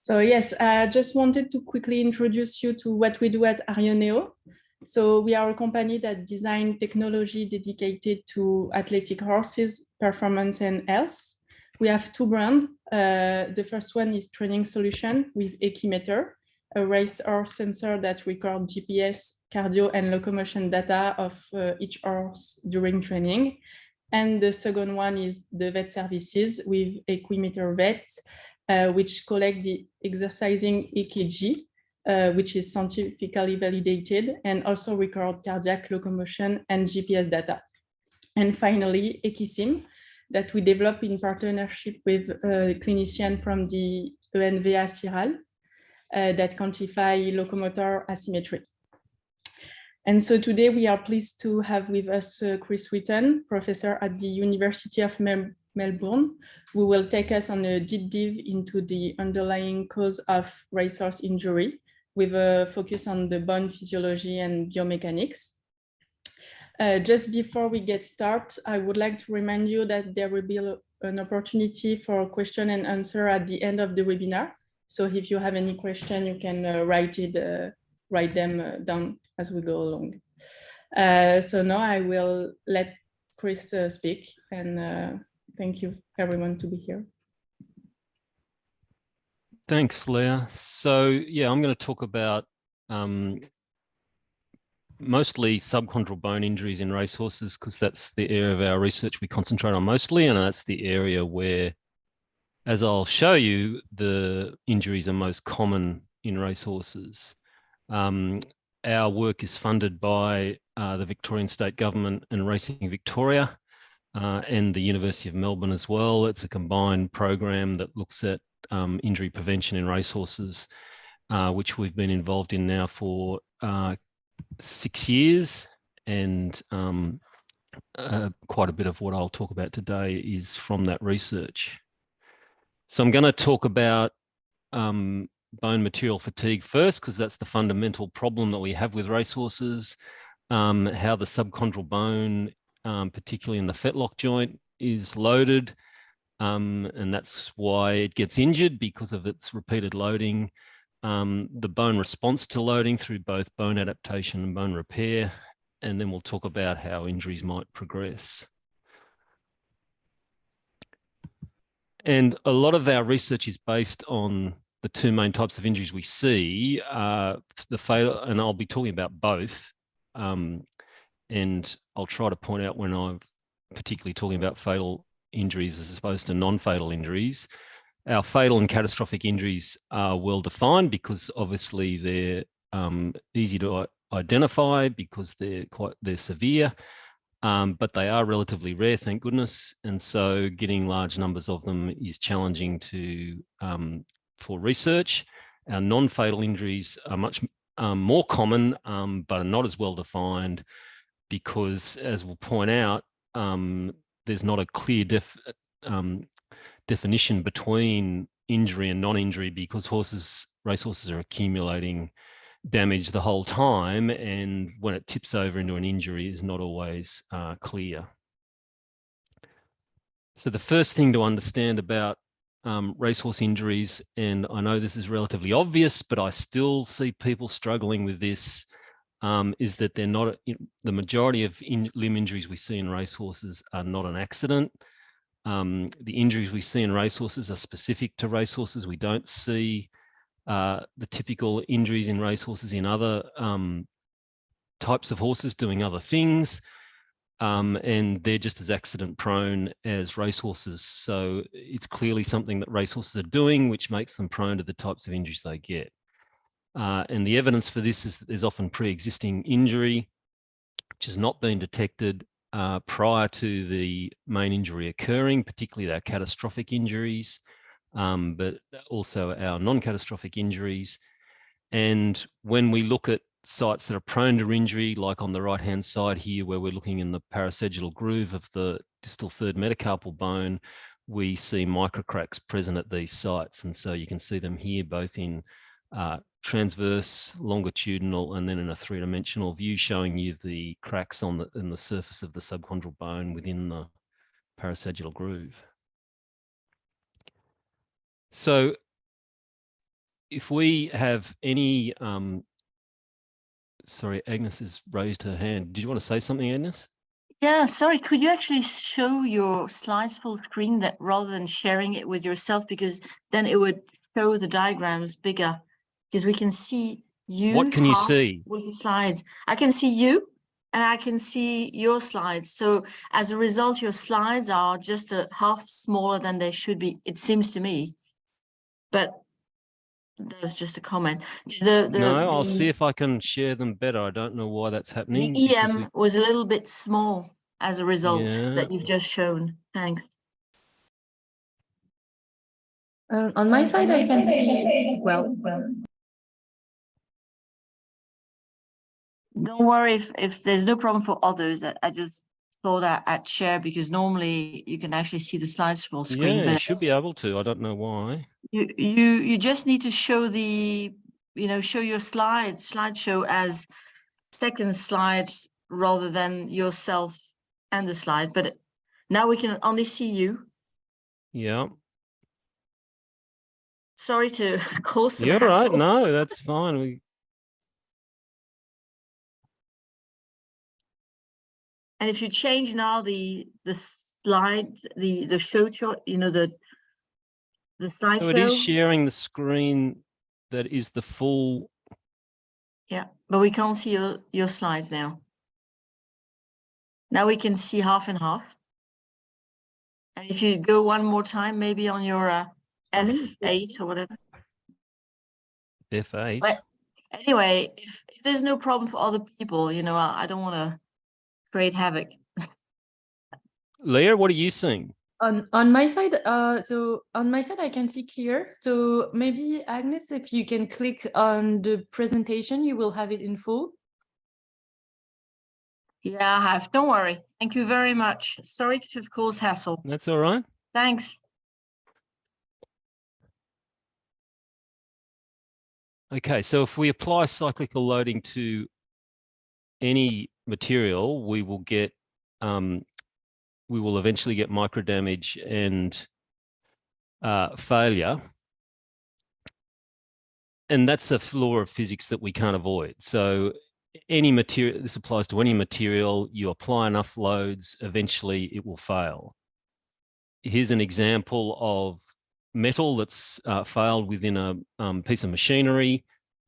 So yes, I just wanted to quickly introduce you to what we do at Arioneo. So we are a company that design technology dedicated to athletic horses, performance and health. We have two brands. The first one is training solution with Equimeter, a racehorse sensor that records GPS, cardio and locomotion data of each horse during training. And the second one is the vet services with Equimeter Vet, which collect the exercising EKG, which is scientifically validated, and also record cardiac locomotion and GPS data. And finally, Equisim, that we develop in partnership with a clinician from the ENVA CIRAL that quantify locomotor asymmetry. And so today we are pleased to have with us Chris Whitton, professor at the University of Melbourne, who will take us on a deep dive into the underlying cause of racehorse injury with a focus on the bone physiology and biomechanics. Just before we get started, I would like to remind you that there will be an opportunity for question and answer at the end of the webinar. So if you have any question, you can write them down as we go along. So now I will let Chris speak, and thank you everyone to be here. Thanks, Leah. So yeah, I'm going to talk about mostly subchondral bone injuries in racehorses, because that's the area of our research we concentrate on mostly, and that's the area where, as I'll show you, the injuries are most common in racehorses. Our work is funded by the Victorian State Government and Racing Victoria and the University of Melbourne as well. It's a combined program that looks at injury prevention in racehorses, which we've been involved in now for 6 years, and quite a bit of what I'll talk about today is from that research. So I'm going to talk about bone material fatigue first, because that's the fundamental problem that we have with racehorses, how the subchondral bone, particularly in the fetlock joint, is loaded, and that's why it gets injured, because of its repeated loading. The bone response to loading through both bone adaptation and bone repair, and then we'll talk about how injuries might progress. And a lot of our research is based on the two main types of injuries we see, the fatal, and I'll be talking about both, and I'll try to point out when I'm particularly talking about fatal injuries as opposed to non-fatal injuries. Our fatal and catastrophic injuries are well defined because obviously they're easy to identify because they're severe, but they are relatively rare, thank goodness. And so getting large numbers of them is challenging for research. Our non-fatal injuries are much more common, but are not as well defined because, as we'll point out, there's not a clear definition between injury and non-injury, because racehorses are accumulating damage the whole time, and when it tips over into an injury is not always clear. So the first thing to understand about racehorse injuries, and I know this is relatively obvious, but I still see people struggling with this, is that they're not, the majority of limb injuries we see in racehorses are not an accident. The injuries we see in racehorses are specific to racehorses. We don't see the typical injuries in racehorses in other types of horses doing other things, and they're just as accident prone as racehorses. So it's clearly something that racehorses are doing, which makes them prone to the types of injuries they get. And the evidence for this is that there's often pre-existing injury, which has not been detected prior to the main injury occurring, particularly our catastrophic injuries, but also our non-catastrophic injuries. And when we look at sites that are prone to injury, like on the right-hand side here, where we're looking in the parasagittal groove of the distal third metacarpal bone, we see microcracks present at these sites. And so you can see them here, both in transverse, longitudinal, and then in a three-dimensional view, showing you the cracks in the surface of the subchondral bone within the parasagittal groove. So if we have any, sorry, Agnes has raised her hand. Did you want to say something, Agnes? Yeah, sorry, could you actually show your slides full screen that rather than sharing it with yourself, because then it would show the diagrams bigger, because we can see you. What can you see? With the slides. I can see you and I can see your slides. So as a result, your slides are just a half smaller than they should be, it seems to me. But that was just a comment. No, I'll see if I can share them better. I don't know why that's happening. The EM was a little bit small as a result that you've just shown. Thanks. On my side, I can see well. Don't worry if there's no problem for others. I just thought I'd share, because normally you can actually see the slides full screen. Yeah, but you should be able to. I don't know why. You just need to show the, show your slideshow as second slides rather than yourself and the slide. But now we can only see you. Yeah. Sorry to cause some You're hassle. right. No, that's fine. And if you change now the slide, the show chart, the slideshow. So it is sharing the screen that is the full. Yeah, but we can't see your slides now. Now we can see half and half. And if you go one more time, maybe on your F8 or whatever. F8. But anyway, if there's no problem for other people, I don't want to create havoc. Leah, what are you seeing? On my side, I can see clear. So maybe Agnes, if you can click on the presentation, you will have it in full. Yeah, I have. Don't worry. Thank you very much. Sorry to cause hassle. That's all right. Thanks. Okay, so if we apply cyclical loading to any material, we will eventually get micro damage and failure. And that's a law of physics that we can't avoid. So any material, this applies to any material, you apply enough loads, eventually it will fail. Here's an example of metal that's failed within a piece of machinery.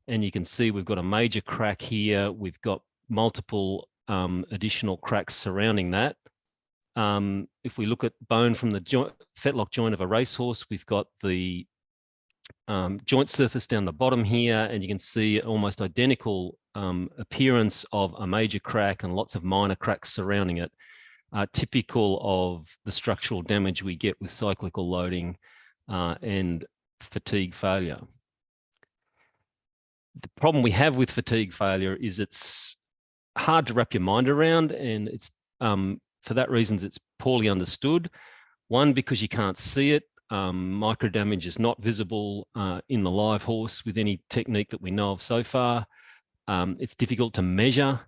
And you can see we've got a major crack here. We've got multiple additional cracks surrounding that. If we look at bone from the fetlock joint of a racehorse, we've got the joint surface down the bottom here, and you can see almost identical appearance of a major crack and lots of minor cracks surrounding it, typical of the structural damage we get with cyclical loading and fatigue failure. The problem we have with fatigue failure is it's hard to wrap your mind around, and it's for that reason it's poorly understood. One, because you can't see it. Micro damage is not visible in the live horse with any technique that we know of so far. It's difficult to measure,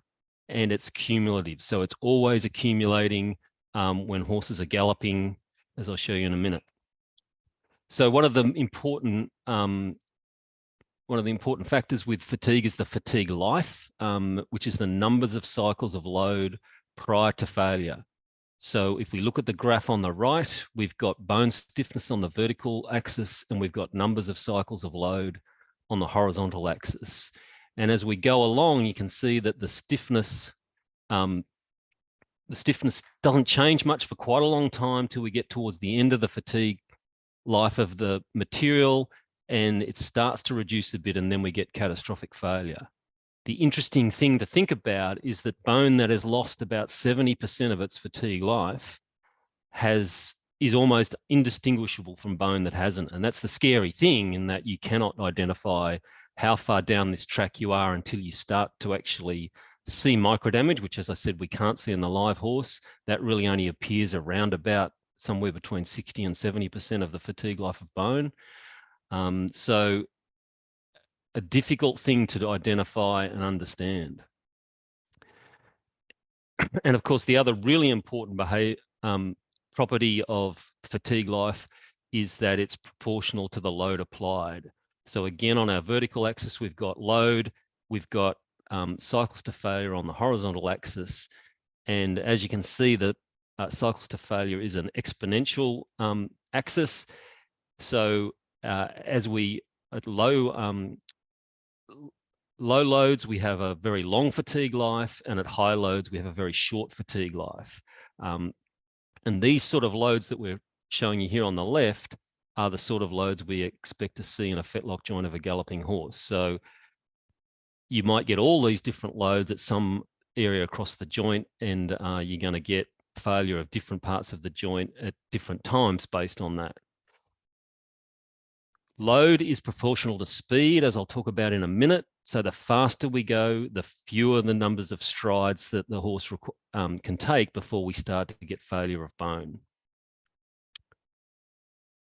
and it's cumulative. So it's always accumulating when horses are galloping, as I'll show you in a minute. So one of the important factors with fatigue is the fatigue life, which is the numbers of cycles of load prior to failure. So if we look at the graph on the right, we've got bone stiffness on the vertical axis, and we've got numbers of cycles of load on the horizontal axis. And as we go along, you can see that the stiffness doesn't change much for quite a long time till we get towards the end of the fatigue life of the material, and it starts to reduce a bit, and then we get catastrophic failure. The interesting thing to think about is that bone that has lost about 70% of its fatigue life is almost indistinguishable from bone that hasn't. And that's the scary thing, in that you cannot identify how far down this track you are until you start to actually see micro damage, which, as I said, we can't see in the live horse. That really only appears around about somewhere between 60 and 70% of the fatigue life of bone. So a difficult thing to identify and understand. And of course, the other really important property of fatigue life is that it's proportional to the load applied. So again, on our vertical axis, we've got load, we've got cycles to failure on the horizontal axis. And as you can see, the cycles to failure is an exponential axis. So as we at low loads, we have a very long fatigue life, and at high loads, we have a very short fatigue life. And these sort of loads that we're showing you here on the left are the sort of loads we expect to see in a fetlock joint of a galloping horse. So you might get all these different loads at some area across the joint, and you're going to get failure of different parts of the joint at different times based on that. Load is proportional to speed, as I'll talk about in a minute. So the faster we go, the fewer the numbers of strides that the horse can take before we start to get failure of bone.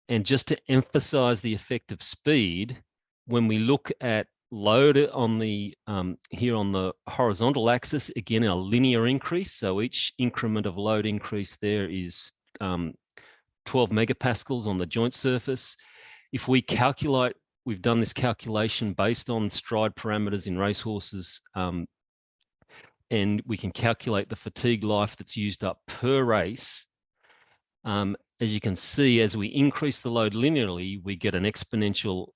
And just to emphasize the effect of speed, when we look at load on the here on the horizontal axis, again, a linear increase. So each increment of load increase there is 12 megapascals on the joint surface. If we calculate, we've done this calculation based on stride parameters in racehorses, and we can calculate the fatigue life that's used up per race. As you can see, as we increase the load linearly, we get an exponential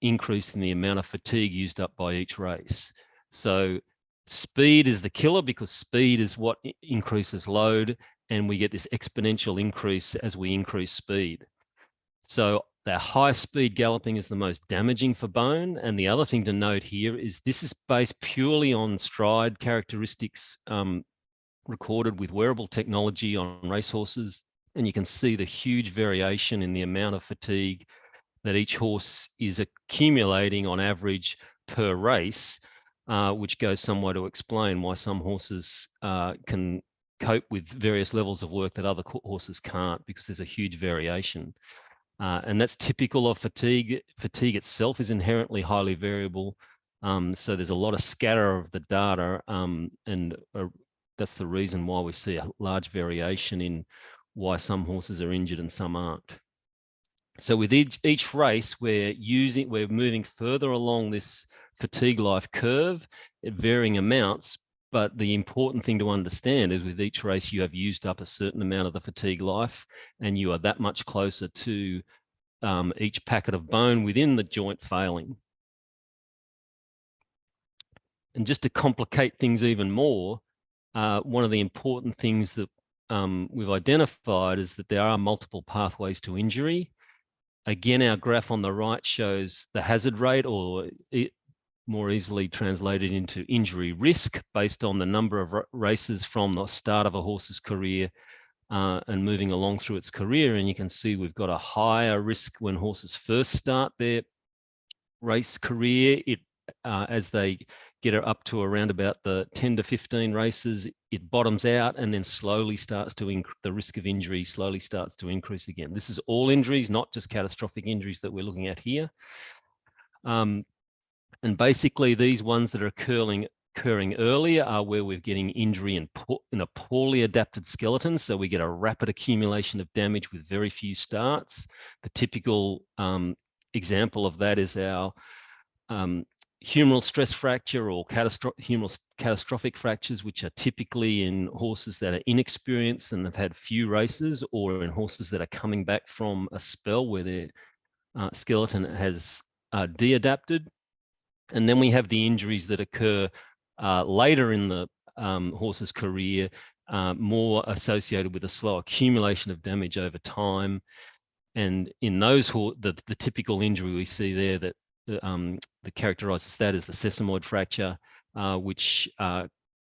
increase in the amount of fatigue used up by each race. So speed is the killer, because speed is what increases load, and we get this exponential increase as we increase speed. So that high speed galloping is the most damaging for bone. And the other thing to note here is this is based purely on stride characteristics recorded with wearable technology on racehorses. And you can see the huge variation in the amount of fatigue that each horse is accumulating on average per race, which goes some way to explain why some horses can cope with various levels of work that other horses can't, because there's a huge variation. And that's typical of fatigue. Fatigue itself is inherently highly variable. So there's a lot of scatter of the data, and that's the reason why we see a large variation in why some horses are injured and some aren't. So with each race, we're moving further along this fatigue life curve at varying amounts. But the important thing to understand is with each race, you have used up a certain amount of the fatigue life, and you are that much closer to each packet of bone within the joint failing. And just to complicate things even more, one of the important things that we've identified is that there are multiple pathways to injury. Again, our graph on the right shows the hazard rate, or more easily translated into injury risk, based on the number of races from the start of a horse's career and moving along through its career. And you can see we've got a higher risk when horses first start their race career. As they get up to around about the 10 to 15 races, it bottoms out and then slowly starts to the risk of injury slowly starts to increase again. This is all injuries, not just catastrophic injuries that we're looking at here. And basically these ones that are occurring earlier are where we're getting injury in a poorly adapted skeleton. So we get a rapid accumulation of damage with very few starts. The typical example of that is our humeral stress fracture or humeral catastrophic fractures, which are typically in horses that are inexperienced and have had few races, or in horses that are coming back from a spell where their skeleton has de-adapted. And then we have the injuries that occur later in the horse's career, more associated with a slow accumulation of damage over time. And in those, the typical injury we see there that characterizes that is the sesamoid fracture, which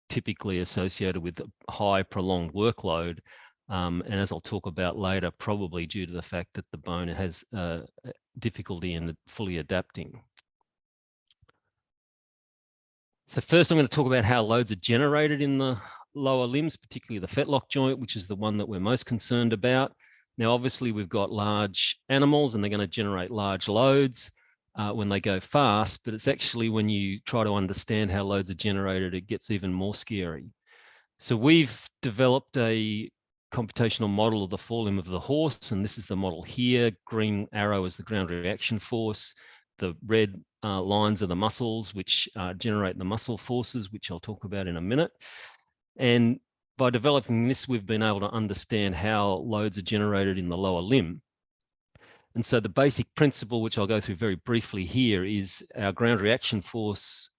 typically associated with high prolonged workload. And as I'll talk about later, probably due to the fact that the bone has difficulty in fully adapting. So first, I'm going to talk about how loads are generated in the lower limbs, particularly the fetlock joint, which is the one that we're most concerned about. Now, obviously, we've got large animals and they're going to generate large loads when they go fast, but it's actually when you try to understand how loads are generated, it gets even more scary. So we've developed a computational model of the forelimb of the horse, and this is the model here. Green arrow is the ground reaction force. the red lines are the muscles, which generate the muscle forces, which I'll talk about in a minute. And by developing this, we've been able to understand how loads are generated in the lower limb. And so the basic principle, which I'll go through very briefly here, is our ground reaction force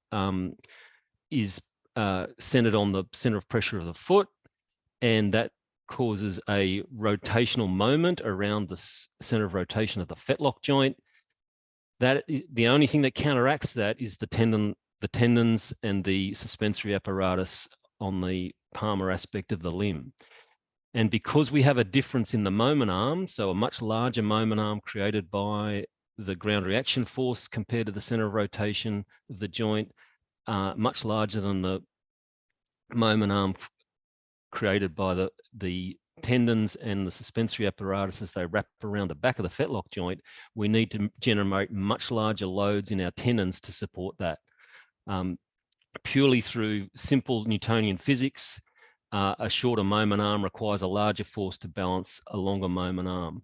is centered on the center of pressure of the foot, and that causes a rotational moment around the center of rotation of the fetlock joint. That the only thing that counteracts that is the tendons and the suspensory apparatus on the Palmar aspect of the limb. And because we have a difference in the moment arm, so a much larger moment arm created by the ground reaction force compared to the center of rotation of the joint, much larger than the moment arm created by the tendons and the suspensory apparatus as they wrap around the back of the fetlock joint, we need to generate much larger loads in our tendons to support that. Purely through simple Newtonian physics, a shorter moment arm requires a larger force to balance a longer moment arm.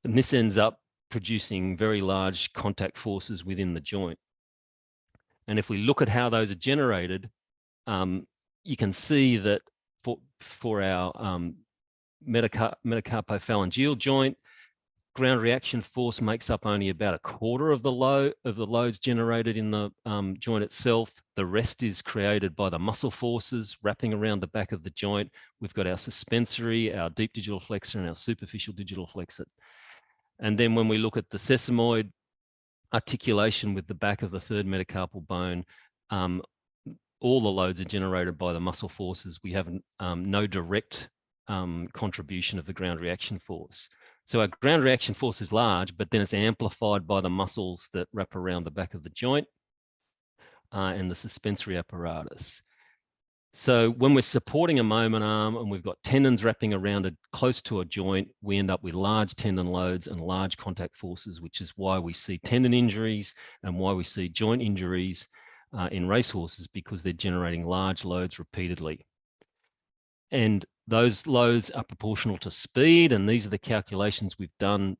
And this ends up producing very large contact forces within the joint. And if we look at how those are generated, you can see that for our metacarpophalangeal joint, ground reaction force makes up only about a quarter of the loads generated in the joint itself. The rest is created by the muscle forces wrapping around the back of the joint. We've got our suspensory, our deep digital flexor, and our superficial digital flexor. And then when we look at the sesamoid articulation with the back of the third metacarpal bone, all the loads are generated by the muscle forces. We have no direct contribution of the ground reaction force. So our ground reaction force is large, but then it's amplified by the muscles that wrap around the back of the joint and the suspensory apparatus. So when we're supporting a moment arm and we've got tendons wrapping around it close to a joint, we end up with large tendon loads and large contact forces, which is why we see tendon injuries and why we see joint injuries in racehorses, because they're generating large loads repeatedly. And those loads are proportional to speed, and these are the calculations we've done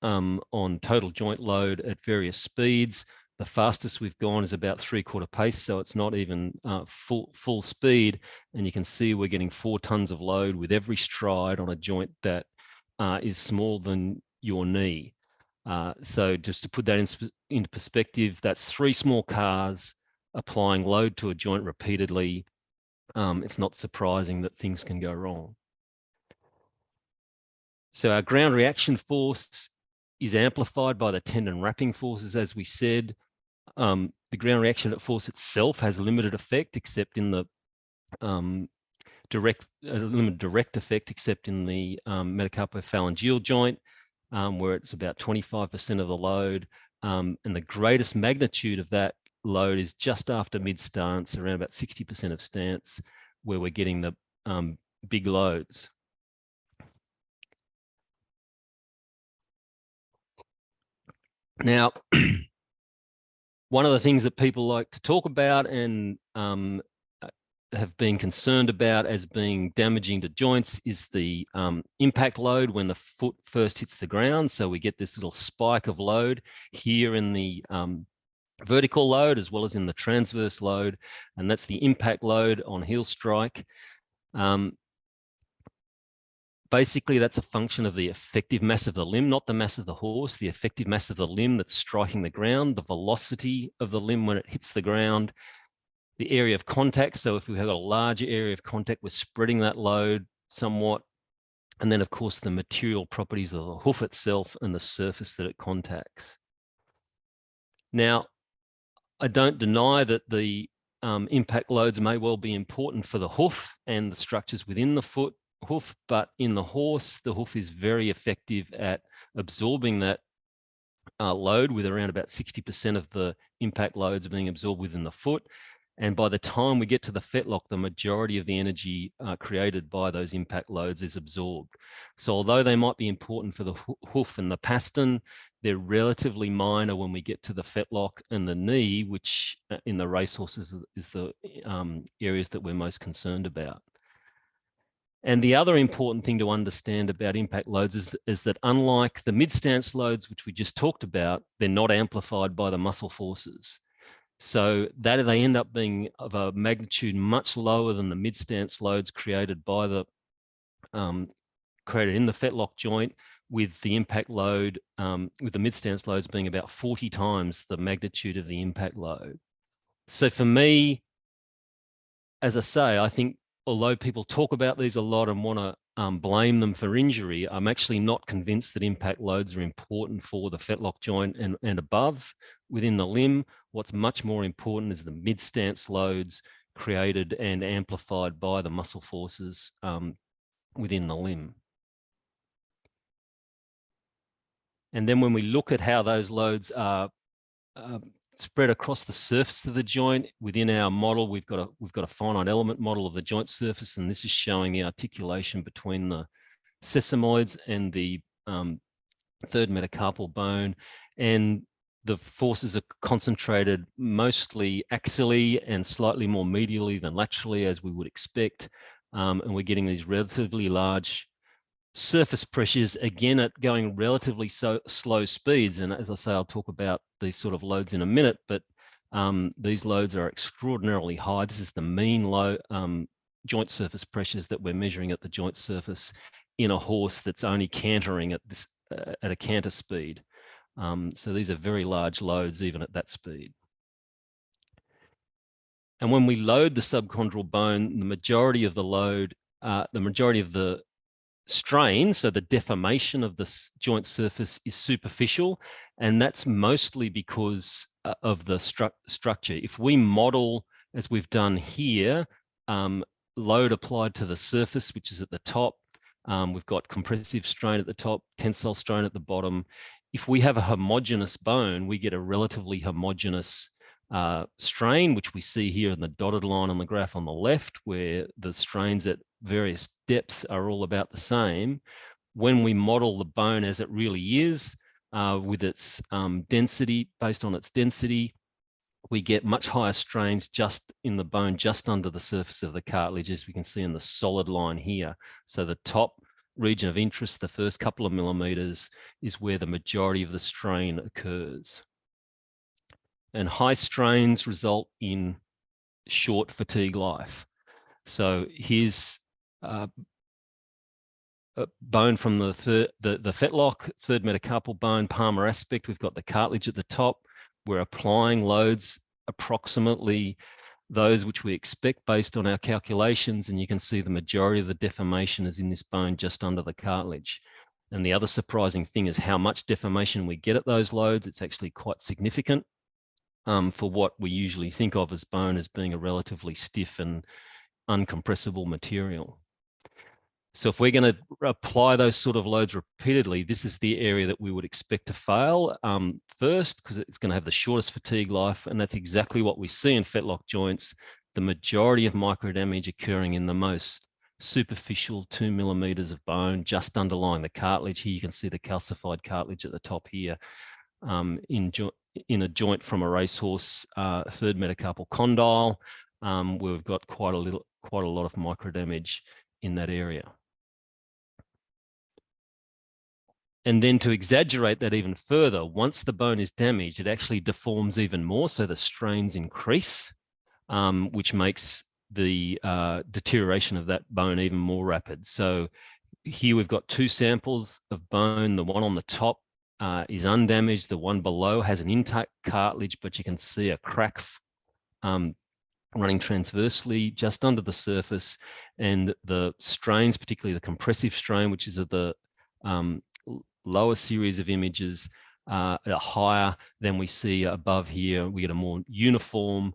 on total joint load at various speeds. The fastest we've gone is about 3/4 pace, so it's not even full speed. And you can see we're getting 4 tons of load with every stride on a joint that is smaller than your knee. So just to put that into perspective, that's 3 small cars applying load to a joint repeatedly. It's not surprising that things can go wrong. So our ground reaction force is amplified by the tendon wrapping forces, as we said. The ground reaction force itself has limited effect, except in the limited direct effect, except in the metacarpophalangeal joint, where it's about 25% of the load. And the greatest magnitude of that load is just after mid-stance, around about 60% of stance, where we're getting the big loads. Now, one of the things that people like to talk about and have been concerned about as being damaging to joints is the impact load when the foot first hits the ground. So we get this little spike of load here in the vertical load as well as in the transverse load, and that's the impact load on heel strike. Basically, that's a function of the effective mass of the limb, not the mass of the horse, the effective mass of the limb that's striking the ground, the velocity of the limb when it hits the ground, the area of contact. So if we have a larger area of contact, we're spreading that load somewhat. And then, of course, the material properties of the hoof itself and the surface that it contacts. Now, I don't deny that the impact loads may well be important for the hoof and the structures within the hoof, but in the horse, the hoof is very effective at absorbing that load, with around about 60% of the impact loads being absorbed within the foot. And by the time we get to the fetlock, the majority of the energy created by those impact loads is absorbed. So although they might be important for the hoof and the pastern, they're relatively minor when we get to the fetlock and the knee, which in the racehorses is the areas that we're most concerned about. And the other important thing to understand about impact loads is that unlike the mid-stance loads, which we just talked about, they're not amplified by the muscle forces. So that they end up being of a magnitude much lower than the mid-stance loads created by the created in the fetlock joint, with the impact load, with the mid-stance loads being about 40 times the magnitude of the impact load. So for me, as I say, I think although people talk about these a lot and want to blame them for injury, I'm actually not convinced that impact loads are important for the fetlock joint and above within the limb. What's much more important is the mid-stance loads created and amplified by the muscle forces within the limb. And then when we look at how those loads are spread across the surface of the joint, within our model, we've got a finite element model of the joint surface, and this is showing the articulation between the sesamoids and the third metacarpal bone, and the forces are concentrated mostly axially and slightly more medially than laterally, as we would expect, and we're getting these relatively large surface pressures, again at going relatively slow speeds. And as I say, I'll talk about these sort of loads in a minute, but these loads are extraordinarily high. This is the mean low joint surface pressures that we're measuring at the joint surface in a horse that's only cantering at this at a canter speed. So these are very large loads even at that speed. And when we load the subchondral bone, the majority of the load, the majority of the strain, so the deformation of the joint surface, is superficial, and that's mostly because of the structure. If we model, as we've done here, load applied to the surface, which is at the top, we've got compressive strain at the top, tensile strain at the bottom. If we have a homogeneous bone, we get a relatively homogeneous strain, which we see here in the dotted line on the graph on the left, where the strains at various depths are all about the same. When we model the bone as it really is, with its density, based on its density, we get much higher strains just in the bone, just under the surface of the cartilage, as we can see in the solid line here. So the top region of interest, the first couple of millimeters, is where the majority of the strain occurs. And high strains result in short fatigue life. So here's a bone from the fetlock, third metacarpal bone, Palmar aspect. We've got the cartilage at the top. We're applying loads approximately those which we expect based on our calculations, and you can see the majority of the deformation is in this bone just under the cartilage. And the other surprising thing is how much deformation we get at those loads. It's actually quite significant for what we usually think of as bone as being a relatively stiff and uncompressible material. So if we're going to apply those sort of loads repeatedly, this is the area that we would expect to fail first, because it's going to have the shortest fatigue life, and that's exactly what we see in fetlock joints. The majority of micro damage occurring in the most superficial 2 millimeters of bone just underlying the cartilage. Here you can see the calcified cartilage at the top here, in a joint from a racehorse, third metacarpal condyle, where we've got quite a lot of micro damage in that area. And then to exaggerate that even further, once the bone is damaged, it actually deforms even more. So the strains increase, which makes the deterioration of that bone even more rapid. So here we've got two samples of bone. The one on the top is undamaged. The one below has an intact cartilage, but you can see a crack running transversely just under the surface. And the strains, particularly the compressive strain, which is at the lower series of images, are higher than we see above here. We get a more uniform,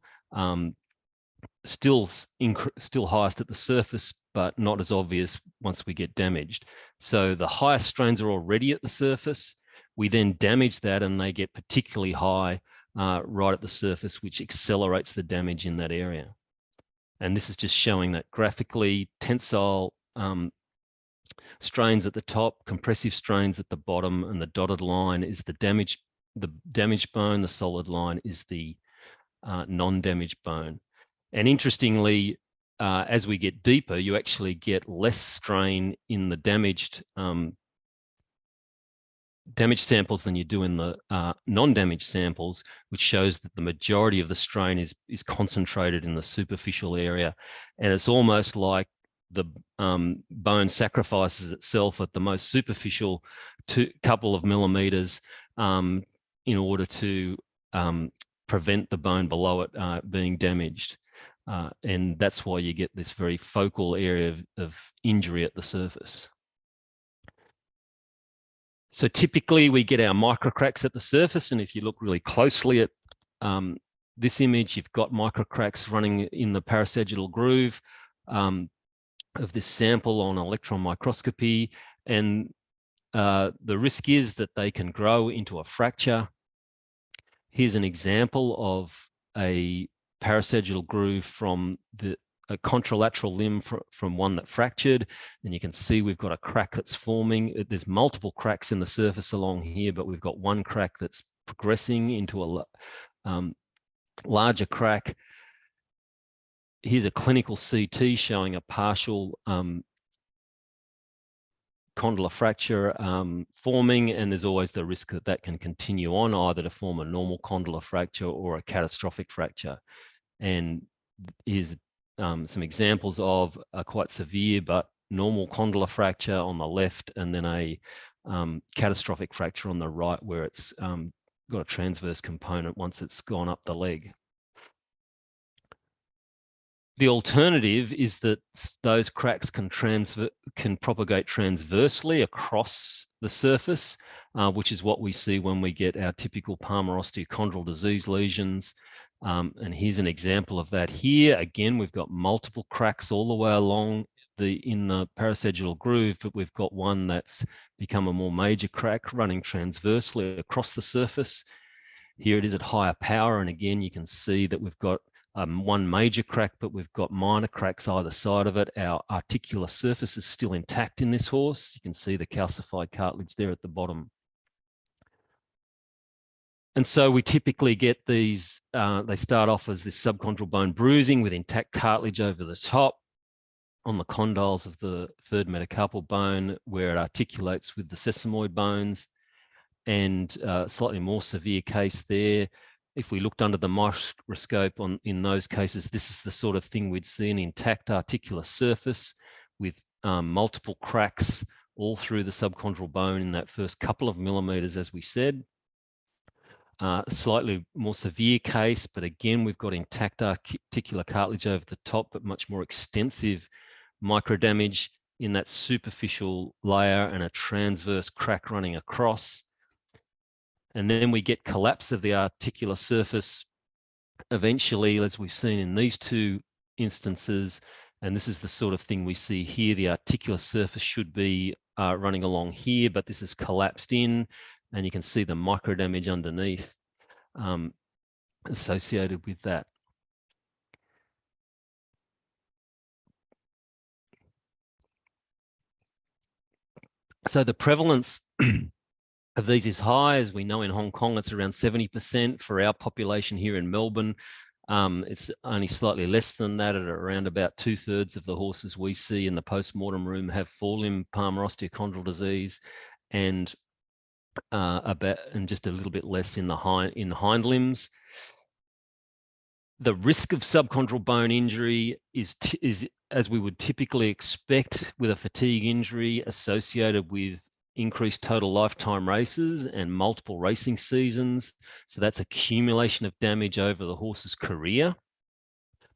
still highest at the surface, but not as obvious once we get damaged. So the highest strains are already at the surface. We then damage that and they get particularly high right at the surface, which accelerates the damage in that area. And this is just showing that graphically. Tensile strains at the top, compressive strains at the bottom, and the dotted line is the damaged bone. The solid line is the non-damaged bone. And interestingly, as we get deeper, you actually get less strain in the damaged samples than you do in the non-damaged samples, which shows that the majority of the strain is concentrated in the superficial area. And it's almost like the bone sacrifices itself at the most superficial couple of millimeters in order to prevent the bone below it being damaged. And that's why you get this very focal area of injury at the surface. So typically we get our microcracks at the surface, and if you look really closely at this image, you've got microcracks running in the parasagittal groove of this sample on electron microscopy, and the risk is that they can grow into a fracture. Here's an example of a parasagittal groove from a contralateral limb from one that fractured, and you can see we've got a crack that's forming. There's multiple cracks in the surface along here, but we've got one crack that's progressing into a larger crack. Here's a clinical CT showing a partial condylar fracture forming, and there's always the risk that that can continue on either to form a normal condylar fracture or a catastrophic fracture. And here's some examples of a quite severe but normal condylar fracture on the left, and then a catastrophic fracture on the right where it's got a transverse component once it's gone up the leg. The alternative is that those cracks can propagate transversely across the surface, which is what we see when we get our typical Palmar osteochondral disease lesions. And here's an example of that here. Again, we've got multiple cracks all the way along in the parasagittal groove, but we've got one that's become a more major crack running transversely across the surface. Here it is at higher power, and again, you can see that we've got one major crack, but we've got minor cracks either side of it. Our articular surface is still intact in this horse. You can see the calcified cartilage there at the bottom. And so we typically get these, they start off as this subchondral bone bruising with intact cartilage over the top on the condyles of the third metacarpal bone where it articulates with the sesamoid bones, and slightly more severe case there. If we looked under the microscope in those cases, this is the sort of thing we'd see, an intact articular surface with multiple cracks all through the subchondral bone in that first couple of millimeters, as we said. Slightly more severe case, but again, we've got intact articular cartilage over the top, but much more extensive microdamage in that superficial layer and a transverse crack running across. And then we get collapse of the articular surface eventually, as we've seen in these two instances. And this is the sort of thing we see here. The articular surface should be running along here, but this is collapsed in, and you can see the microdamage underneath associated with that. So the prevalence of these is high. As we know, in Hong Kong, it's around 70%. For our population here in Melbourne, it's only slightly less than that, at around about 2/3 of the horses we see in the post-mortem room have forelimb Palmar osteochondral disease, and just a little bit less in the hind limbs. The risk of subchondral bone injury is as we would typically expect with a fatigue injury, associated with increased total lifetime races and multiple racing seasons. So that's accumulation of damage over the horse's career.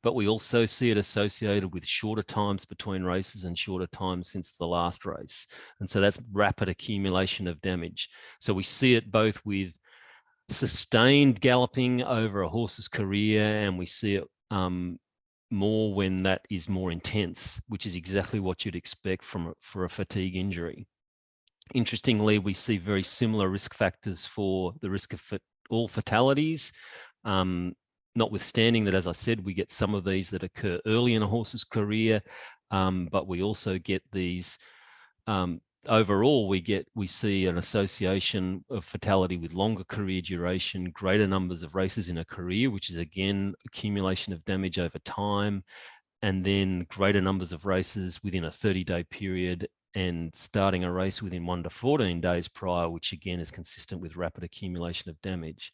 But we also see it associated with shorter times between races and shorter times since the last race. And so that's rapid accumulation of damage. So we see it both with sustained galloping over a horse's career, and we see it more when that is more intense, which is exactly what you'd expect for a fatigue injury. Interestingly, we see very similar risk factors for the risk of all fatalities, notwithstanding that, as I said, we get some of these that occur early in a horse's career, but we also get these, overall, we see an association of fatality with longer career duration, greater numbers of races in a career, which is again accumulation of damage over time, and then greater numbers of races within a 30-day period, and starting a race within 1 to 14 days prior, which again is consistent with rapid accumulation of damage.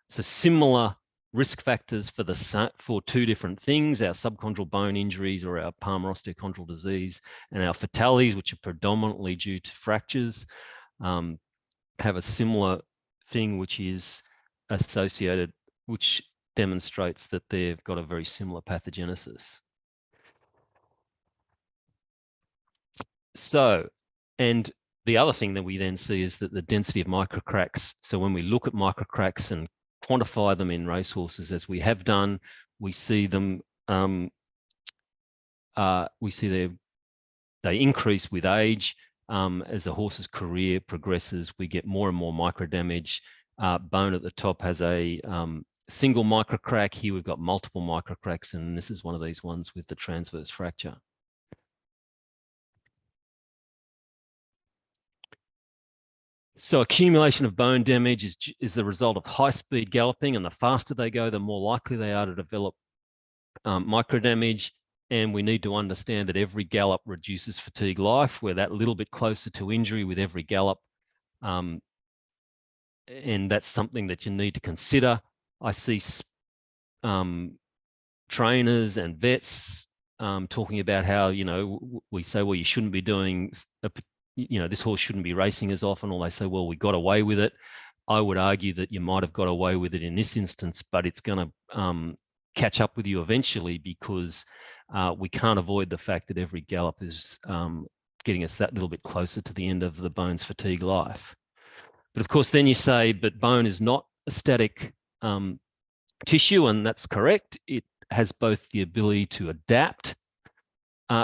So similar risk factors for two different things, our subchondral bone injuries or our Palmar osteochondral disease, and our fatalities, which are predominantly due to fractures, have a similar thing, which is associated, which demonstrates that they've got a very similar pathogenesis. So, and the other thing that we then see is that the density of microcracks. So when we look at microcracks and quantify them in racehorses, as we have done, we see them, they increase with age. As a horse's career progresses, we get more and more micro damage. Bone at the top has a single microcrack. Here we've got multiple microcracks, and this is one of these ones with the transverse fracture. So accumulation of bone damage is the result of high-speed galloping, and the faster they go, the more likely they are to develop micro damage. And we need to understand that every gallop reduces fatigue life. We're that little bit closer to injury with every gallop. And that's something that you need to consider. I see trainers and vets talking about how, you know, we say, well, you shouldn't be doing, you know, this horse shouldn't be racing as often, or they say, well, we got away with it. I would argue that you might have got away with it in this instance, but it's going to catch up with you eventually, because we can't avoid the fact that every gallop is getting us that little bit closer to the end of the bone's fatigue life. But of course, then you say, but bone is not a static tissue, and that's correct. It has both the ability to adapt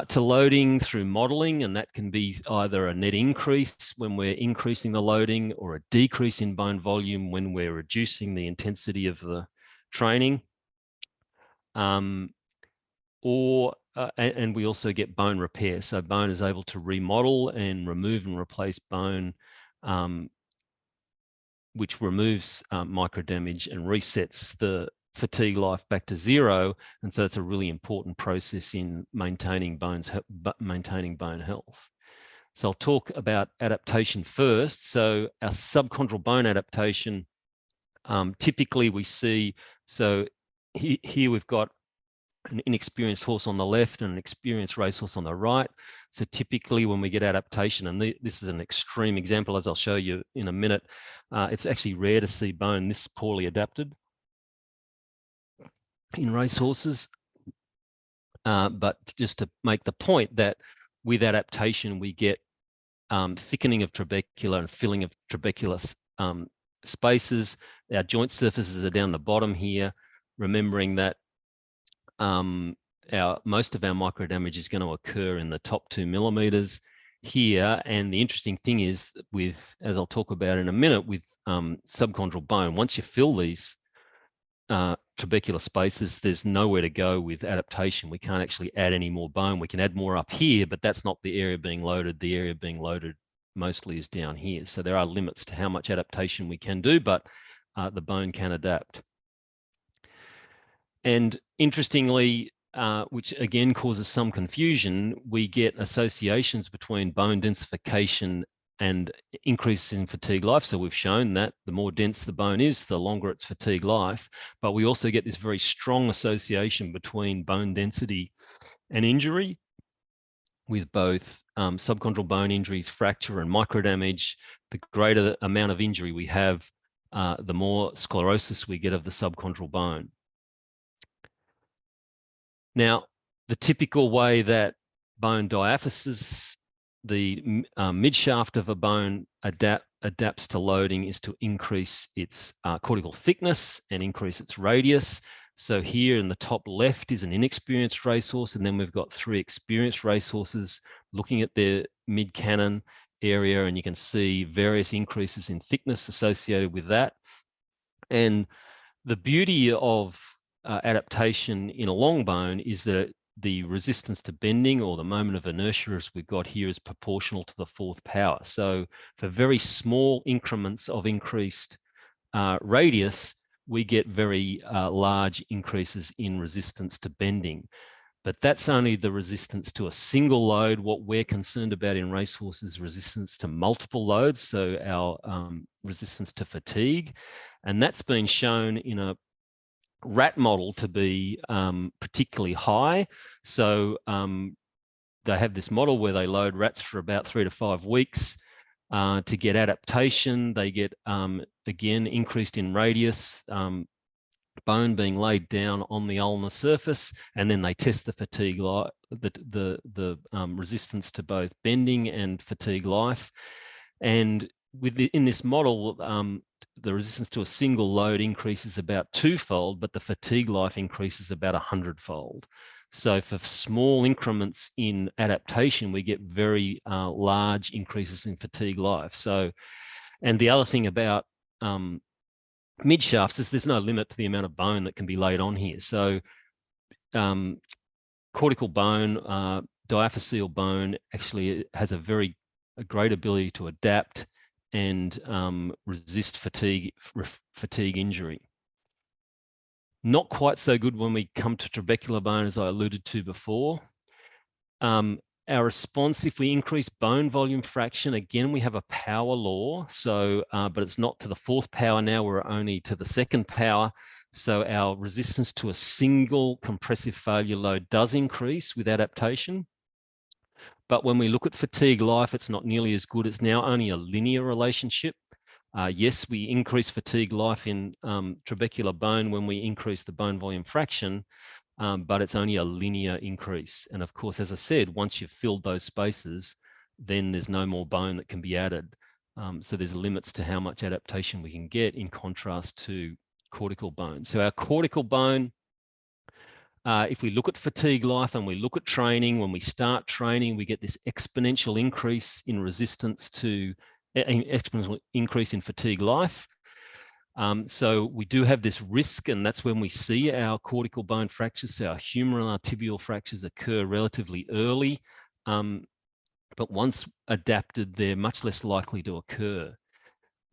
to loading through modeling, and that can be either a net increase when we're increasing the loading, or a decrease in bone volume when we're reducing the intensity of the training. And we also get bone repair. So bone is able to remodel and remove and replace bone, which removes micro damage and resets the fatigue life back to zero. And so it's a really important process in maintaining bone health. So I'll talk about adaptation first. So our subchondral bone adaptation, typically we see, so here we've got an inexperienced horse on the left and an experienced racehorse on the right. So typically when we get adaptation, and this is an extreme example, as I'll show you in a minute, it's actually rare to see bone this poorly adapted in racehorses. But just to make the point that with adaptation, we get thickening of trabecula and filling of trabecular spaces. Our joint surfaces are down the bottom here, remembering that most of our micro damage is going to occur in the top 2 millimeters here. And the interesting thing is with, as I'll talk about in a minute, with subchondral bone, once you fill these trabecular spaces, there's nowhere to go with adaptation. We can't actually add any more bone. We can add more up here, but that's not the area being loaded. The area being loaded mostly is down here. So there are limits to how much adaptation we can do, but the bone can adapt. And interestingly, which again causes some confusion, we get associations between bone densification and increase in fatigue life. So we've shown that the more dense the bone is, the longer its fatigue life. But we also get this very strong association between bone density and injury, with both subchondral bone injuries, fracture and microdamage. The greater the amount of injury we have, the more sclerosis we get of the subchondral bone. Now, the typical way that bone diaphysis, the midshaft of a bone, adapts to loading is to increase its cortical thickness and increase its radius. So here in the top left is an inexperienced racehorse, and then we've got 3 experienced racehorses looking at their mid-cannon area, and you can see various increases in thickness associated with that. And the beauty of adaptation in a long bone is that the resistance to bending, or the moment of inertia as we've got here, is proportional to the 4th power. So for very small increments of increased radius, we get very large increases in resistance to bending. But that's only the resistance to a single load. What we're concerned about in racehorses is resistance to multiple loads, so our resistance to fatigue. And that's been shown in a rat model to be particularly high. So they have this model where they load rats for about 3 to 5 weeks to get adaptation. They get, again, increased in radius, bone being laid down on the ulnar surface, and then they test the fatigue, the resistance to both bending and fatigue life. And in this model, the resistance to a single load increases about 2-fold, but the fatigue life increases about 100-fold. So for small increments in adaptation, we get very large increases in fatigue life. So, and the other thing about mid-shafts is there's no limit to the amount of bone that can be laid on here. So cortical bone, diaphyseal bone actually has a great ability to adapt and resist fatigue injury. Not quite so good when we come to trabecular bone, as I alluded to before. Our response, if we increase bone volume fraction, again, we have a power law. So, but it's not to the 4th power now, we're only to the 2nd power. So our resistance to a single compressive failure load does increase with adaptation. But when we look at fatigue life, it's not nearly as good. It's now only a linear relationship. Yes, we increase fatigue life in trabecular bone when we increase the bone volume fraction, but it's only a linear increase. And of course, as I said, once you've filled those spaces, then there's no more bone that can be added. So there's limits to how much adaptation we can get in contrast to cortical bone. So our cortical bone, if we look at fatigue life and we look at training, when we start training, we get this exponential increase in resistance to exponential increase in fatigue life. So we do have this risk, and that's when we see our cortical bone fractures. So our humeral and tibial fractures occur relatively early, but once adapted, they're much less likely to occur.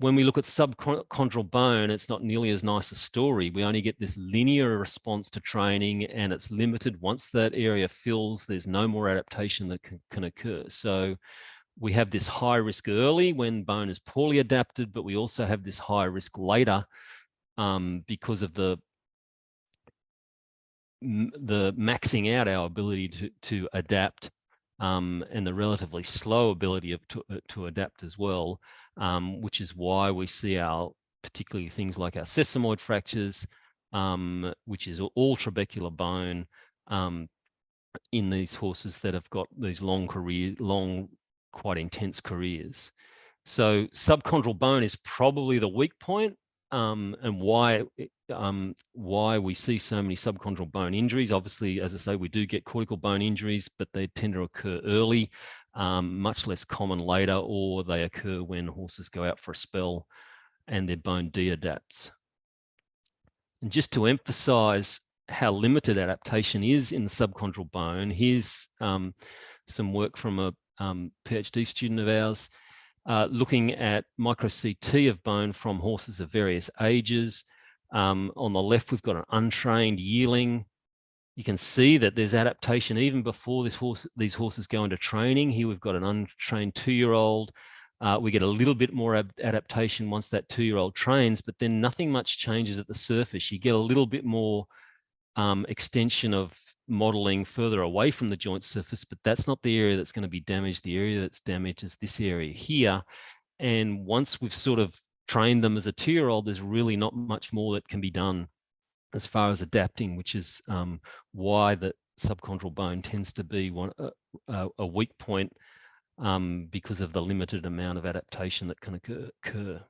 When we look at subchondral bone, it's not nearly as nice a story. We only get this linear response to training, and it's limited. Once that area fills, there's no more adaptation that can occur. So we have this high risk early when bone is poorly adapted, but we also have this high risk later because of the maxing out our ability to adapt and the relatively slow ability to adapt as well, which is why we see particularly things like our sesamoid fractures, which is all trabecular bone in these horses that have got these long, quite intense careers. So subchondral bone is probably the weak point, and why we see so many subchondral bone injuries. Obviously, as I say, we do get cortical bone injuries, but they tend to occur early, much less common later, or they occur when horses go out for a spell and their bone de-adapts. And just to emphasize how limited adaptation is in the subchondral bone, here's some work from a PhD student of ours looking at micro CT of bone from horses of various ages. On the left, we've got an untrained yearling. You can see that there's adaptation even before these horses go into training. Here we've got an untrained 2-year-old. We get a little bit more adaptation once that 2-year-old trains, but then nothing much changes at the surface. You get a little bit more extension of modeling further away from the joint surface, but that's not the area that's going to be damaged. The area that's damaged is this area here. And once we've sort of trained them as a 2-year-old, there's really not much more that can be done as far as adapting, which is why the subchondral bone tends to be a weak point because of the limited amount of adaptation that can occur.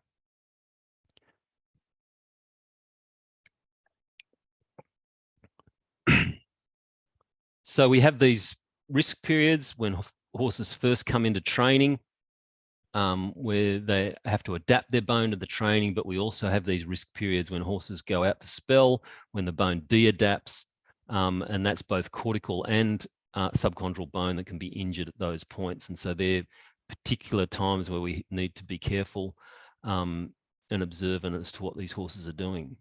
So we have these risk periods when horses first come into training, where they have to adapt their bone to the training, but we also have these risk periods when horses go out to spell, when the bone de-adapts, and that's both cortical and subchondral bone that can be injured at those points. And so they're particular times where we need to be careful and observant as to what these horses are doing.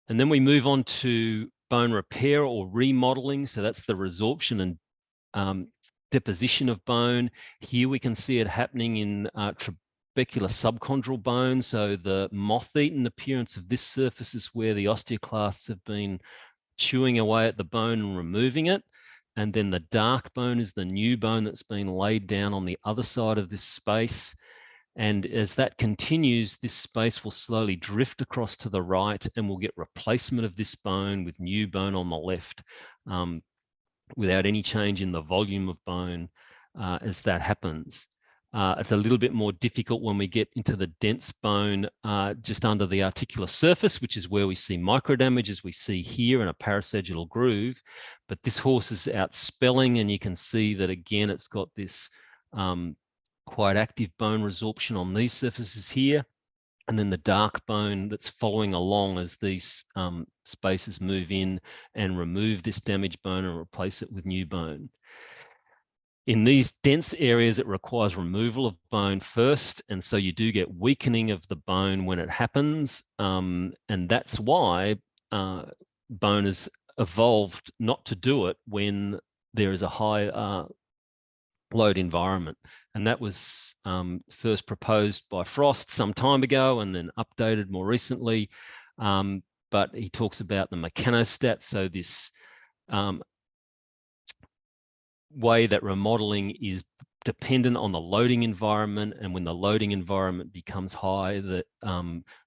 And then we move on to bone repair or remodeling. So that's the resorption and deposition of bone. Here we can see it happening in trabecular subchondral bone. So the moth-eaten appearance of this surface is where the osteoclasts have been chewing away at the bone and removing it. And then the dark bone is the new bone that's been laid down on the other side of this space. And as that continues, this space will slowly drift across to the right, and we'll get replacement of this bone with new bone on the left, without any change in the volume of bone as that happens. It's a little bit more difficult when we get into the dense bone just under the articular surface, which is where we see microdamage, as we see here in a parasagittal groove. But this horse is out spelling, and you can see that again, it's got this quite active bone resorption on these surfaces here. And then the dark bone that's following along as these spaces move in and remove this damaged bone and replace it with new bone. In these dense areas, it requires removal of bone first, and so you do get weakening of the bone when it happens, and that's why bone has evolved not to do it when there is a high load environment. And that was first proposed by Frost some time ago and then updated more recently. But he talks about the mechanostat, so this way that remodeling is dependent on the loading environment, and when the loading environment becomes high, that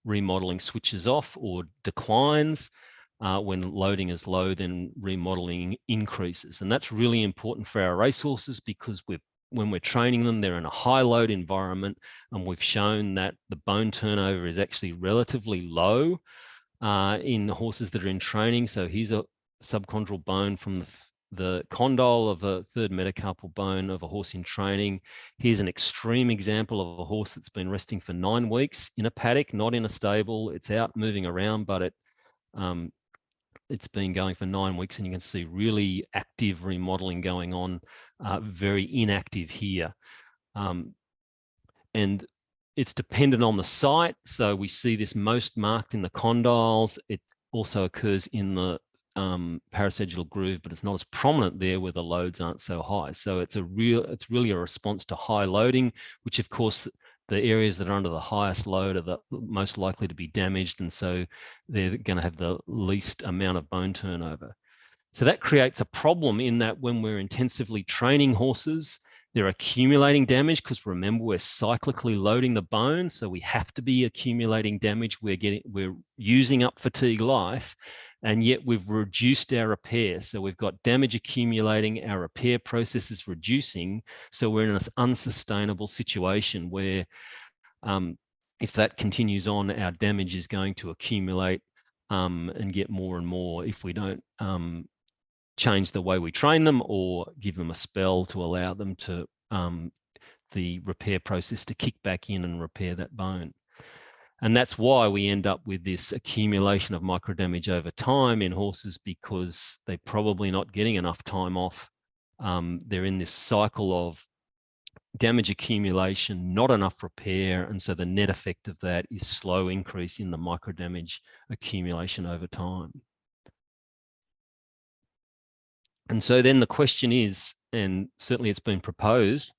remodeling switches off or declines. When loading is low, then remodeling increases. And that's really important for our racehorses, because when we're training them, they're in a high load environment, and we've shown that the bone turnover is actually relatively low in the horses that are in training. So here's a subchondral bone from the condyle of a third metacarpal bone of a horse in training. Here's an extreme example of a horse that's been resting for 9 weeks in a paddock, not in a stable. It's out moving around, but it's been going for 9 weeks, and you can see really active remodeling going on, very inactive here. And it's dependent on the site. So we see this most marked in the condyles. It also occurs in the parasagittal groove, but it's not as prominent there where the loads aren't so high. So it's really a response to high loading, which of course the areas that are under the highest load are the most likely to be damaged, and so they're going to have the least amount of bone turnover. So that creates a problem in that when we're intensively training horses, they're accumulating damage, because remember, we're cyclically loading the bone, so we have to be accumulating damage. We're using up fatigue life, and yet we've reduced our repair. So we've got damage accumulating, our repair process is reducing. So we're in an unsustainable situation where if that continues on, our damage is going to accumulate and get more and more if we don't change the way we train them or give them a spell to allow them to the repair process to kick back in and repair that bone. And that's why we end up with this accumulation of microdamage over time in horses, because they're probably not getting enough time off. They're in this cycle of damage accumulation, not enough repair, and so the net effect of that is slow increase in the microdamage accumulation over time. And so then the question is, and certainly it's been proposed,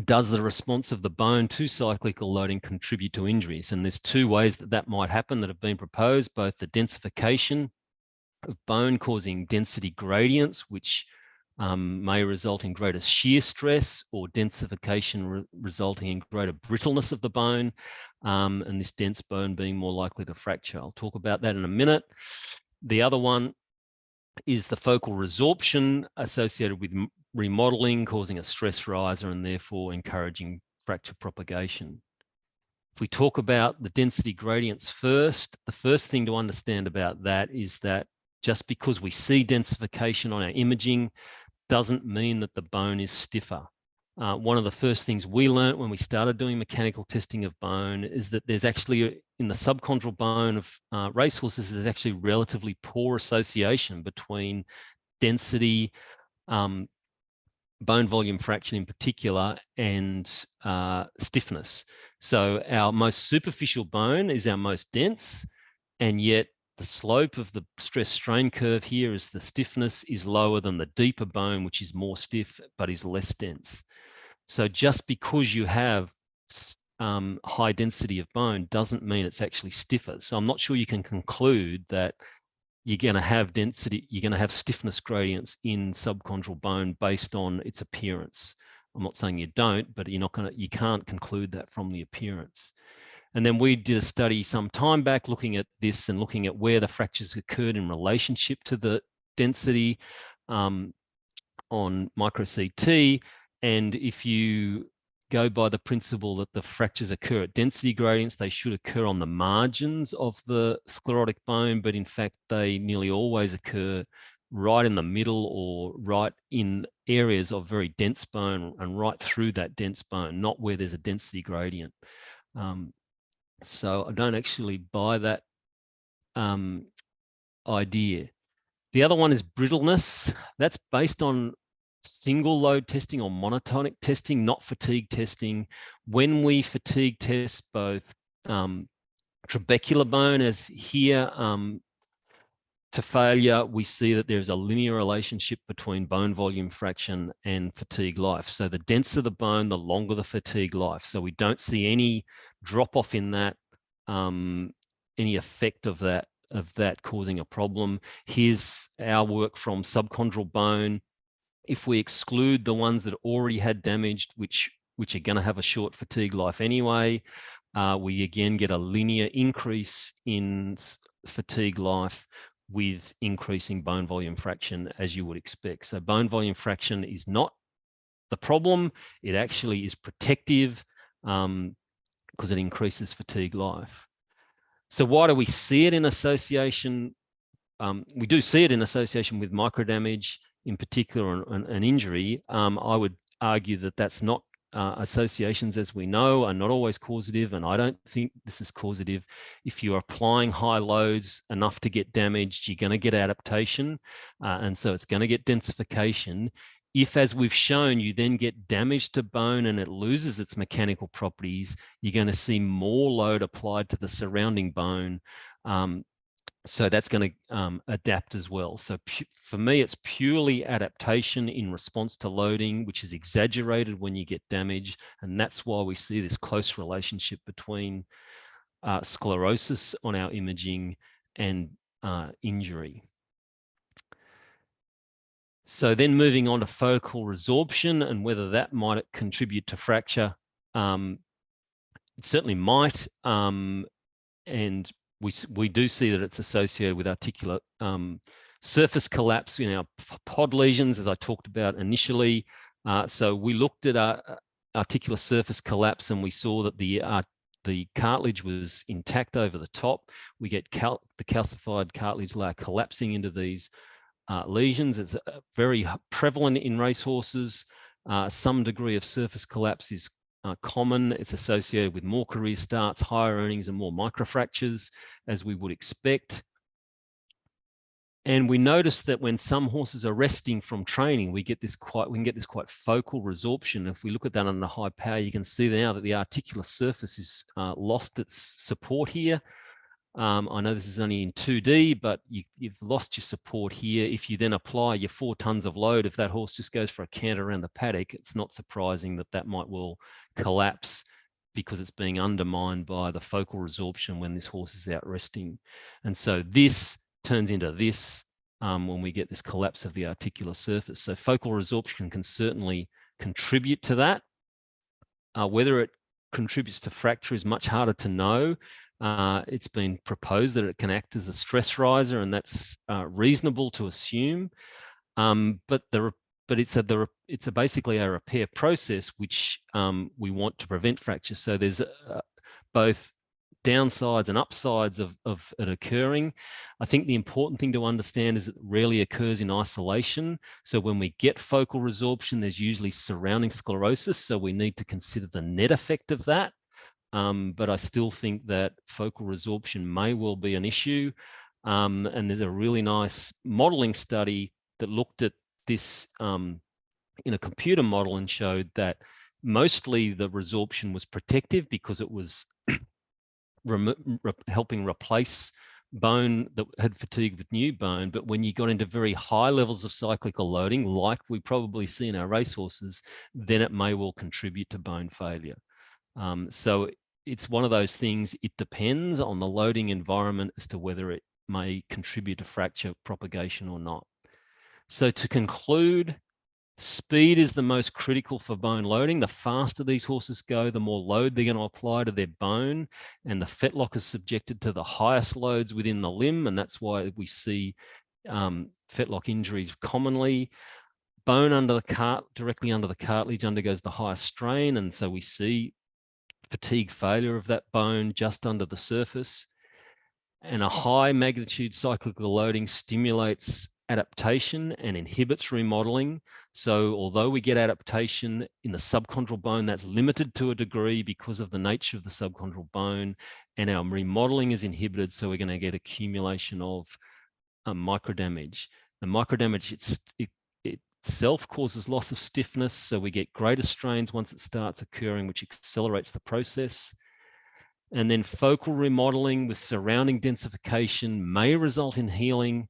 does the response of the bone to cyclical loading contribute to injuries? And there's 2 ways that that might happen that have been proposed, both the densification of bone causing density gradients, which may result in greater shear stress, or densification resulting in greater brittleness of the bone, and this dense bone being more likely to fracture. I'll talk about that in a minute. The other one is the focal resorption associated with remodeling, causing a stress riser and therefore encouraging fracture propagation. If we talk about the density gradients first, the first thing to understand about that is that just because we see densification on our imaging doesn't mean that the bone is stiffer. One of the first things we learned when we started doing mechanical testing of bone is that there's actually, in the subchondral bone of racehorses, there's actually relatively poor association between density, bone volume fraction in particular, and stiffness. So our most superficial bone is our most dense, and yet the slope of the stress strain curve here is the stiffness is lower than the deeper bone, which is more stiff but is less dense. So just because you have high density of bone doesn't mean it's actually stiffer. So I'm not sure you can conclude that you're going to have density, you're going to have stiffness gradients in subchondral bone based on its appearance. I'm not saying you don't, but you can't conclude that from the appearance. And then we did a study some time back looking at this and looking at where the fractures occurred in relationship to the density on micro CT. And if you go by the principle that the fractures occur at density gradients, they should occur on the margins of the sclerotic bone, but in fact, they nearly always occur right in the middle or right in areas of very dense bone and right through that dense bone, not where there's a density gradient. So I don't actually buy that idea. The other one is brittleness. That's based on single load testing or monotonic testing, not fatigue testing. When we fatigue test both trabecular bone as here to failure, we see that there's a linear relationship between bone volume fraction and fatigue life. So the denser the bone, the longer the fatigue life. So we don't see any drop off in that, any effect of that causing a problem. Here's our work from subchondral bone. If we exclude the ones that already had damaged, which are going to have a short fatigue life anyway, we again get a linear increase in fatigue life with increasing bone volume fraction, as you would expect. So bone volume fraction is not the problem. It actually is protective because it increases fatigue life. So why do we see it in association? We do see it in association with microdamage, in particular an injury. I would argue that that's not associations, as we know, are not always causative, and I don't think this is causative. If you're applying high loads enough to get damaged, you're going to get adaptation, and so it's going to get densification. If, as we've shown, you then get damage to bone and it loses its mechanical properties, you're going to see more load applied to the surrounding bone. So that's going to adapt as well. So for me, it's purely adaptation in response to loading, which is exaggerated when you get damage. And that's why we see this close relationship between sclerosis on our imaging and injury. So then moving on to focal resorption and whether that might contribute to fracture. It certainly might. And we do see that it's associated with articular surface collapse in our pod lesions, as I talked about initially. So we looked at articular surface collapse and we saw that the cartilage was intact over the top. We get the calcified cartilage layer collapsing into these lesions. It's very prevalent in racehorses. Some degree of surface collapse is common. It's associated with more career starts, higher earnings, and more microfractures, as we would expect. And we notice that when some horses are resting from training, we can get this quite focal resorption. If we look at that under high power, you can see now that the articular surface is lost its support here. I know this is only in 2D, but you've lost your support here. If you then apply your 4 tons of load, if that horse just goes for a canter around the paddock, it's not surprising that that might well collapse because it's being undermined by the focal resorption when this horse is out resting. And so this turns into this when we get this collapse of the articular surface. So focal resorption can certainly contribute to that. Whether it contributes to fracture is much harder to know. It's been proposed that it can act as a stress riser, and that's reasonable to assume. But it's basically a repair process which we want to prevent fracture. So there's both downsides and upsides of it occurring. I think the important thing to understand is it rarely occurs in isolation. So when we get focal resorption, there's usually surrounding sclerosis. So we need to consider the net effect of that. But I still think that focal resorption may well be an issue. And there's a really nice modeling study that looked at this in a computer model and showed that mostly the resorption was protective because it was helping replace bone that had fatigue with new bone, but when you got into very high levels of cyclical loading, like we probably see in our racehorses, then it may well contribute to bone failure. So it's one of those things, it depends on the loading environment as to whether it may contribute to fracture propagation or not. So to conclude, speed is the most critical for bone loading. The faster these horses go, the more load they're going to apply to their bone, and the fetlock is subjected to the highest loads within the limb, and that's why we see fetlock injuries commonly. Bone under the directly under the cartilage undergoes the highest strain, and so we see fatigue failure of that bone just under the surface. And a high magnitude cyclical loading stimulates adaptation and inhibits remodeling. So although we get adaptation in the subchondral bone, that's limited to a degree because of the nature of the subchondral bone, and our remodeling is inhibited, so we're going to get accumulation of microdamage. The microdamage itself causes loss of stiffness, so we get greater strains once it starts occurring, which accelerates the process. And then focal remodeling with surrounding densification may result in healing,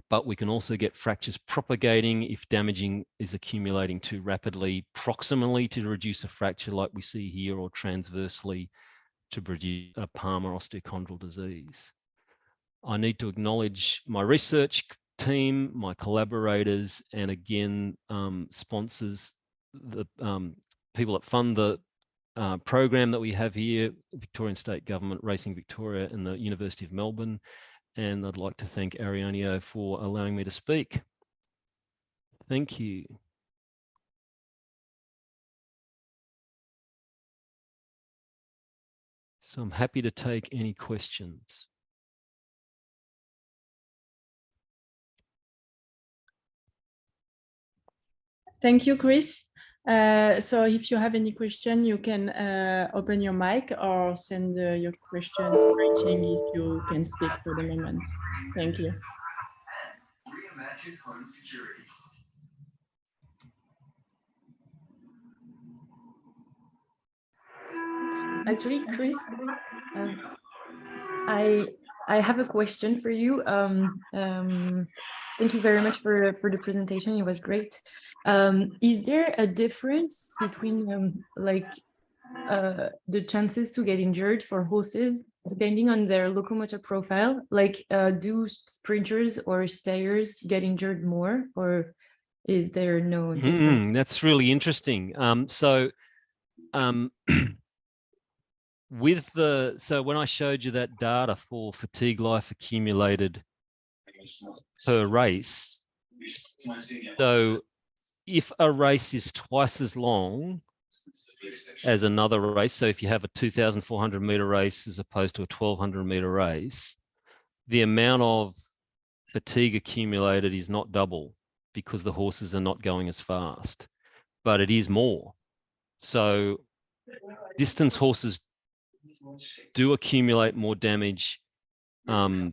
but we can also get fractures propagating if damaging is accumulating too rapidly, proximally to reduce a fracture like we see here, or transversely to produce a Palmar osteochondral disease. I need to acknowledge my research team, my collaborators, and again, sponsors, the people that fund the program that we have here, Victorian State Government, Racing Victoria, and the University of Melbourne. And I'd like to thank Arioneo for allowing me to speak. Thank you. So I'm happy to take any questions. Thank you, Chris. So if you have any question, you can open your mic or send your question in writing if you can speak for the moment. Thank you. Actually, Chris, I have a question for you. Thank you very much for the presentation. It was great. Is there a difference between the chances to get injured for horses depending on their locomotor profile? Like, do sprinters or stayers get injured more, or is there no difference? That's really interesting. So when I showed you that data for fatigue life accumulated per race, so if a race is twice as long as another race, so if you have a 2,400 meter race as opposed to a 1,200 meter race, the amount of fatigue accumulated is not double because the horses are not going as fast, but it is more. So distance horses do accumulate more damage per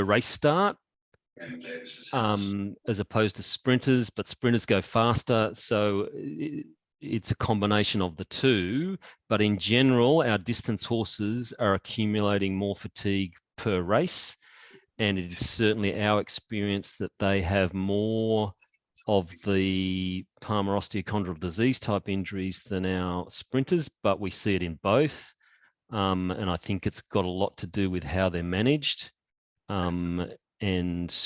race start as opposed to sprinters, but sprinters go faster. So it's a combination of the two, but in general, our distance horses are accumulating more fatigue per race. And it is certainly our experience that they have more of the Palmar osteochondral disease type injuries than our sprinters, but we see it in both. And I think it's got a lot to do with how they're managed. And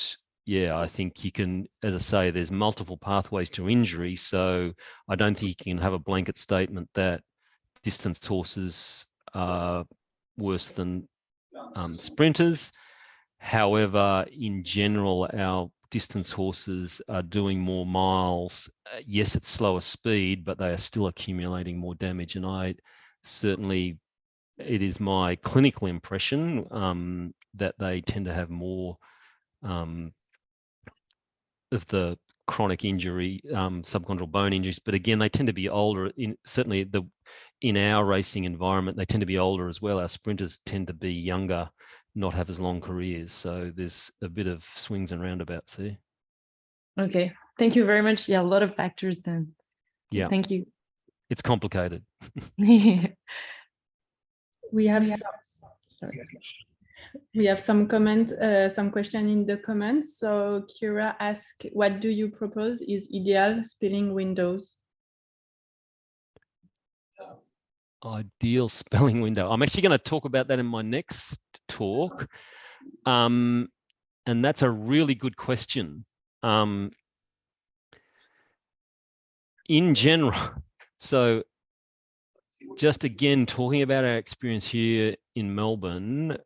yeah, I think you can, as I say, there's multiple pathways to injury. So I don't think you can have a blanket statement that distance horses are worse than sprinters. However, in general, our distance horses are doing more miles. Yes, it's slower speed, but they are still accumulating more damage. And I certainly, it is my clinical impression that they tend to have more of the chronic injury, subchondral bone injuries. But again, they tend to be older. Certainly in our racing environment, they tend to be older as well. Our sprinters tend to be younger, not have as long careers. So there's a bit of swings and roundabouts there. Okay, thank you very much. Yeah, a lot of factors then. Yeah. Thank you. It's complicated. We have sorry. We have some question in the comments. So Kira asked, what do you propose is ideal spelling windows? Ideal spelling window. I'm actually going to talk about that in my next talk. And that's a really good question. In general, so just again, talking about our experience here in Melbourne,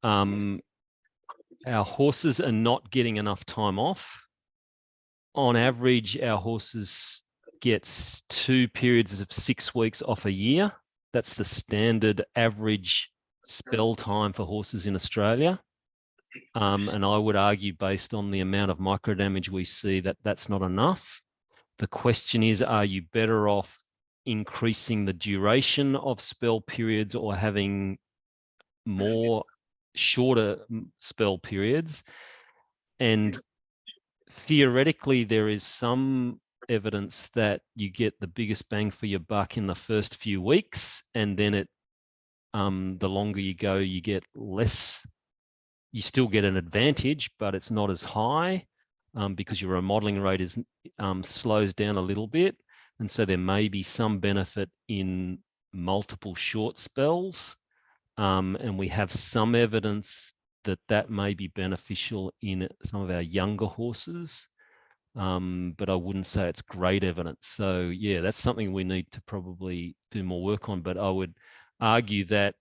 our horses are not getting enough time off. On average, our horses gets 2 periods of 6 weeks off a year. That's the standard average spell time for horses in Australia. And I would argue, based on the amount of microdamage we see, that that's not enough. The question is, are you better off increasing the duration of spell periods or having more shorter spell periods? And theoretically, there is some evidence that you get the biggest bang for your buck in the first few weeks, and then the longer you go, you get less. You still get an advantage, but it's not as high because your remodeling rate is slows down a little bit. And so there may be some benefit in multiple short spells. And we have some evidence that that may be beneficial in some of our younger horses. But I wouldn't say it's great evidence. So yeah, that's something we need to probably do more work on. But I would argue that,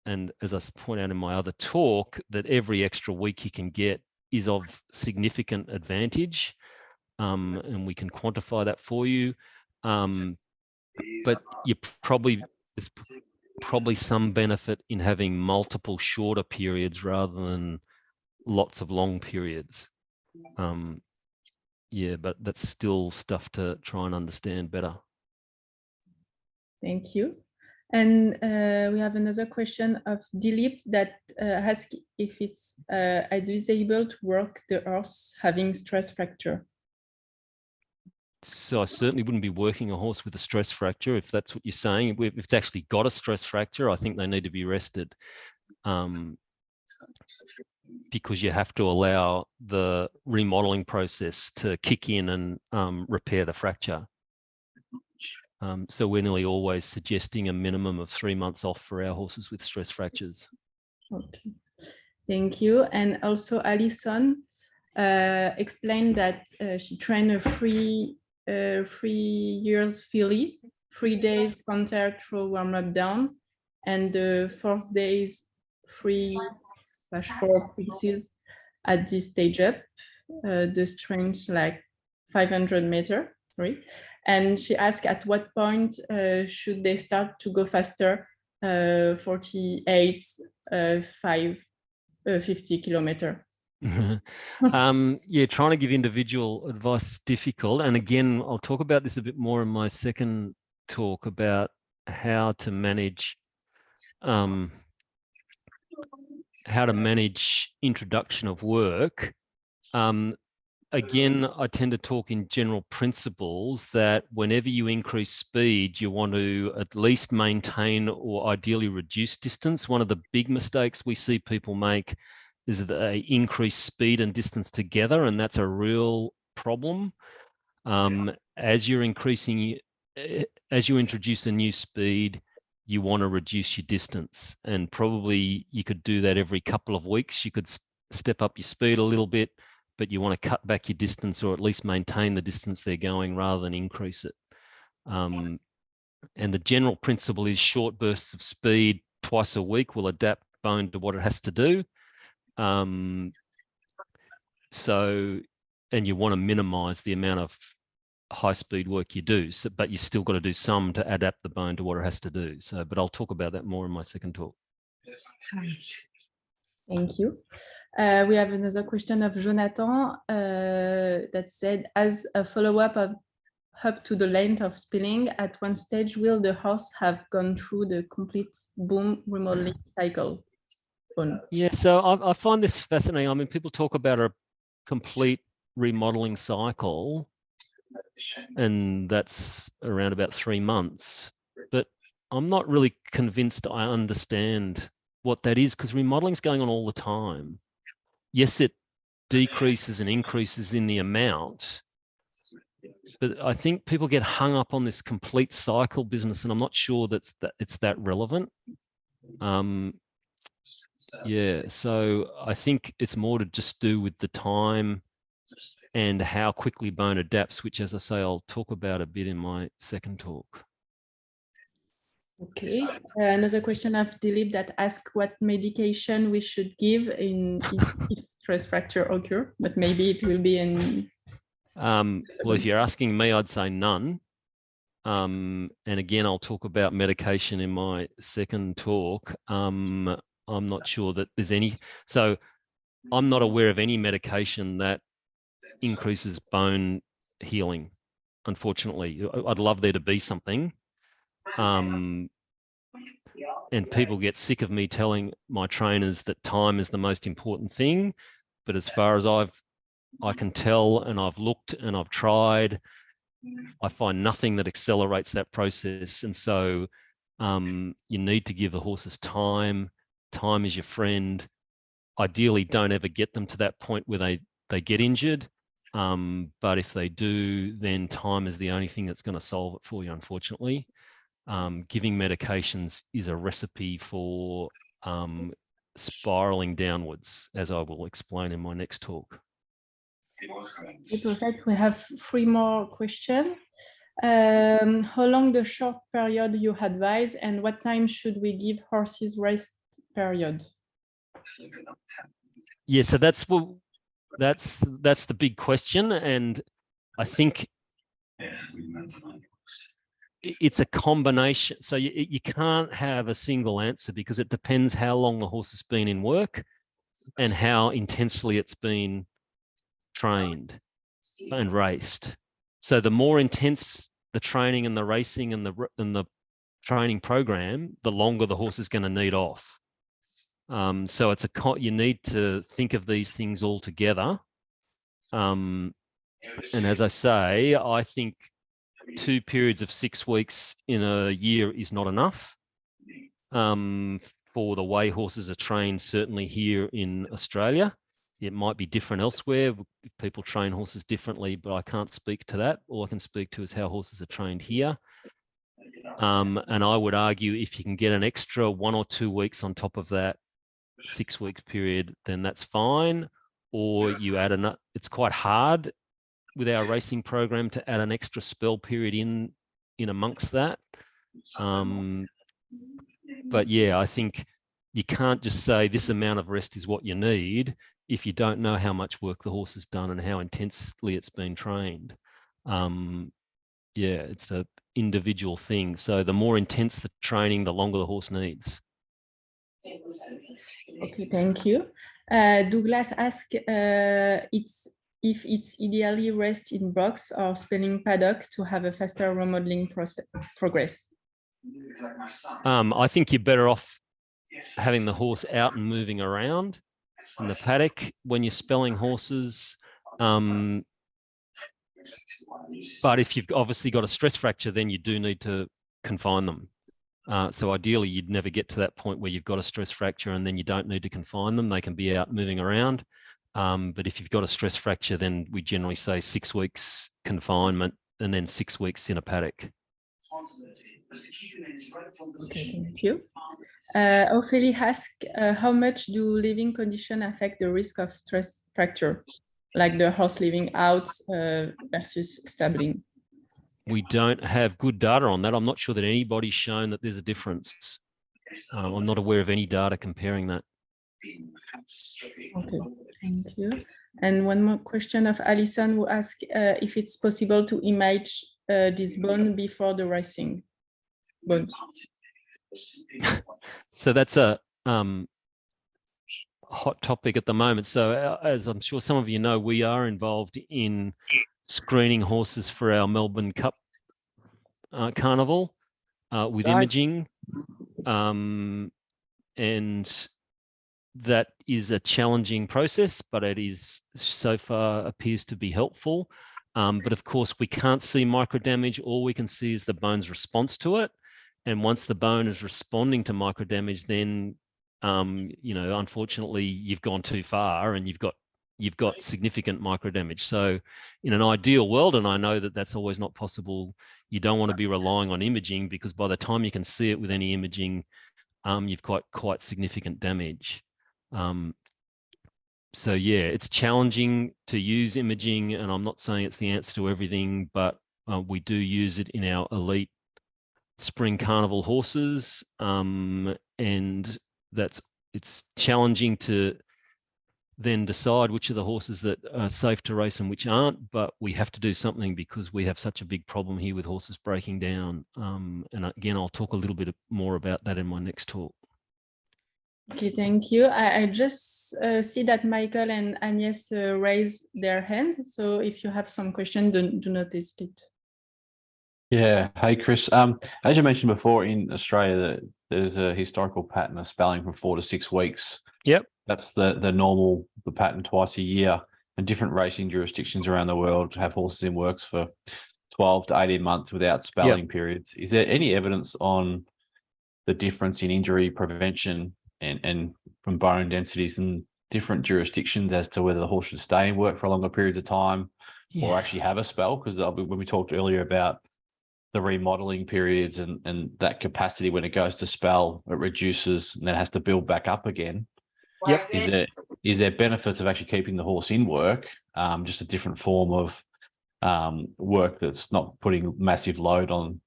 and as I point out in my other talk, that every extra week you can get is of significant advantage. And we can quantify that for you. But there's probably some benefit in having multiple shorter periods rather than lots of long periods. Yeah, but that's still stuff to try and understand better. Thank you. And we have another question of Dilip that asks if it's advisable to work the horse having stress fracture. So I certainly wouldn't be working a horse with a stress fracture, if that's what you're saying. If it's actually got a stress fracture, I think they need to be rested, because you have to allow the remodeling process to kick in and repair the fracture. So we're nearly always suggesting a minimum of 3 months off for our horses with stress fractures. Okay, thank you. And also Alison explained that she trained a 3 years filly, 3 days canter through warm-up down, and the 4th days 3/4 pieces at this stage up, the strength like 500 meters, sorry. And she asked at what point should they start to go faster, 48, 50 kilometer. Yeah, trying to give individual advice is difficult. And again, I'll talk about this a bit more in my second talk about how to manage introduction of work. Again, I tend to talk in general principles that whenever you increase speed, you want to at least maintain or ideally reduce distance. One of the big mistakes we see people make is that they increase speed and distance together, and that's a real problem. As you introduce a new speed, you want to reduce your distance, and probably you could do that every couple of weeks. You could step up your speed a little bit, but you want to cut back your distance or at least maintain the distance they're going rather than increase it. And the general principle is short bursts of speed twice a week will adapt bone to what it has to do. And you want to minimize the amount of high speed work you do, but you still got to do some to adapt the bone to what it has to do. So, but I'll talk about that more in my second talk. Thank you. We have another question of Jonathan that said, as a follow-up of up to the length of spilling, at one stage, will the horse have gone through the complete boom remodeling cycle? Yeah, so I find this fascinating. I mean, people talk about a complete remodeling cycle, and that's around about 3 months. But I'm not really convinced I understand what that is, because remodeling is going on all the time. Yes, it decreases and increases in the amount, but I think people get hung up on this complete cycle business, and I'm not sure that it's that relevant. Yeah, so I think it's more to just do with the time and how quickly bone adapts, which, as I say, I'll talk about a bit in my second talk. Okay. Another question of Dilip that asks what medication we should give if stress fracture occur, but maybe it will be in. Well, if you're asking me, I'd say none. And again, I'll talk about medication in my second talk. I'm not sure that there's any. So I'm not aware of any medication that increases bone healing, unfortunately. I'd love there to be something. And people get sick of me telling my trainers that time is the most important thing. But as far as I can tell, and I've looked and I've tried, I find nothing that accelerates that process. And so you need to give the horses time. Time is your friend. Ideally, don't ever get them to that point where they get injured. But if they do, then time is the only thing that's going to solve it for you, unfortunately. Giving medications is a recipe for spiraling downwards, as I will explain in my next talk. Perfect. We have 3 more questions. How long the short period you advise, and what time should we give horses rest period? Yeah, so that's the big question, and I think it's a combination. So you can't have a single answer because it depends how long the horse has been in work and how intensely it's been trained and raced. So the more intense the training and the racing and the training program, the longer the horse is going to need off. So it's you need to think of these things all together. And as I say, I think 2 periods of 6 weeks in a year is not enough for the way horses are trained, certainly here in Australia. It might be different elsewhere. People train horses differently, but I can't speak to that. All I can speak to is how horses are trained here. And I would argue if you can get an extra 1 or 2 weeks on top of that 6 weeks period, then that's fine. Or you add it's quite hard with our racing program to add an extra spell period in amongst that. But yeah, I think you can't just say this amount of rest is what you need if you don't know how much work the horse has done and how intensely it's been trained. Yeah, it's an individual thing. So the more intense the training, the longer the horse needs. Okay, thank you. Douglas asks if it's ideally rest in box or spelling paddock to have a faster remodeling progress. I think you're better off having the horse out and moving around in the paddock when you're spelling horses. But if you've obviously got a stress fracture, then you do need to confine them. So ideally, you'd never get to that point where you've got a stress fracture and then you don't need to confine them. They can be out moving around. But if you've got a stress fracture, then we generally say 6 weeks confinement and then 6 weeks in a paddock. Okay, thank you. Ophélie asks, how much do living conditions affect the risk of stress fracture, like the horse living out versus stabling? We don't have good data on that. I'm not sure that anybody's shown that there's a difference. I'm not aware of any data comparing that. Okay, thank you. And one more question of Alison, who asks if it's possible to image this bone before the racing bone. So that's a hot topic at the moment. So as I'm sure some of you know, we are involved in screening horses for our Melbourne Cup Carnival with imaging. And that is a challenging process, but it is so far appears to be helpful. But of course, we can't see microdamage. All we can see is the bone's response to it. And once the bone is responding to microdamage, then you know, unfortunately, you've gone too far and you've got significant micro damage. So in an ideal world, and I know that that's always not possible, you don't want to be relying on imaging, because by the time you can see it with any imaging, you've got quite significant damage. So yeah, it's challenging to use imaging, and I'm not saying it's the answer to everything, but we do use it in our elite spring carnival horses, and it's challenging to then decide which of the horses that are safe to race and which aren't, but we have to do something because we have such a big problem here with horses breaking down. And again, I'll talk a little bit more about that in my next talk. Okay, thank you. I just see that Michael and Agnes raised their hands. So if you have some question, do not hesitate. Yeah. Hey, Chris. As you mentioned before, in Australia, there's a historical pattern of spelling from 4 to 6 weeks. Yep. That's the normal, the pattern twice a year. And different racing jurisdictions around the world have horses in works for 12 to 18 months without spelling periods. Is there any evidence on the difference in injury prevention and from bone densities in different jurisdictions as to whether the horse should stay in work for longer periods of time or actually have a spell? Because when we talked earlier about the remodeling periods and that capacity, when it goes to spell, it reduces and then has to build back up again. Yep. Is there benefits of actually keeping the horse in work, just a different form of work that's not putting massive load on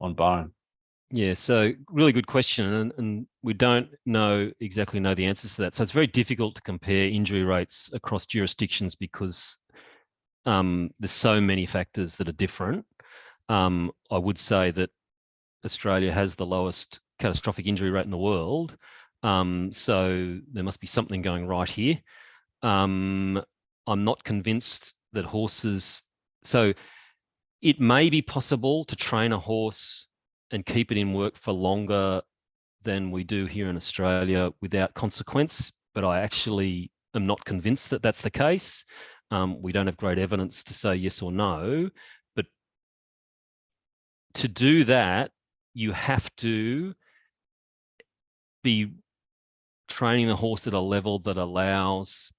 bone? Yeah, so really good question, and we don't exactly know the answers to that. So it's very difficult to compare injury rates across jurisdictions because there's so many factors that are different. I would say that Australia has the lowest catastrophic injury rate in the world, so there must be something going right here. I'm not convinced that horses... So it may be possible to train a horse and keep it in work for longer than we do here in Australia without consequence, but I actually am not convinced that that's the case. We don't have great evidence to say yes or no, but to do that, you have to be training the horse at a level that allows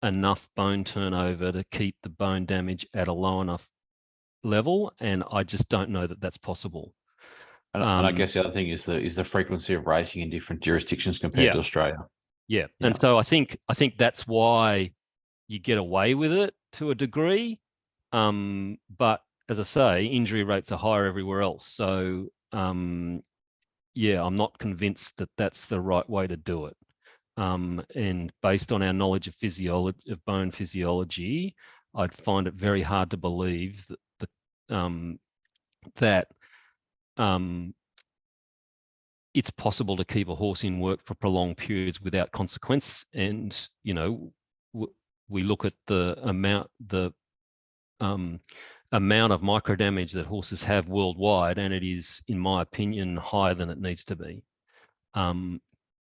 enough bone turnover to keep the bone damage at a low enough level, and I just don't know that that's possible. And I guess the other thing is the frequency of racing in different jurisdictions compared to Australia. Yeah. And so I think that's why you get away with it to a degree. But as I say, injury rates are higher everywhere else. So yeah, I'm not convinced that that's the right way to do it. And based on our knowledge of physiology, of bone physiology, I'd find it very hard to believe that it's possible to keep a horse in work for prolonged periods without consequence. And, you know, we look at the amount of micro damage that horses have worldwide, and it is, in my opinion, higher than it needs to be.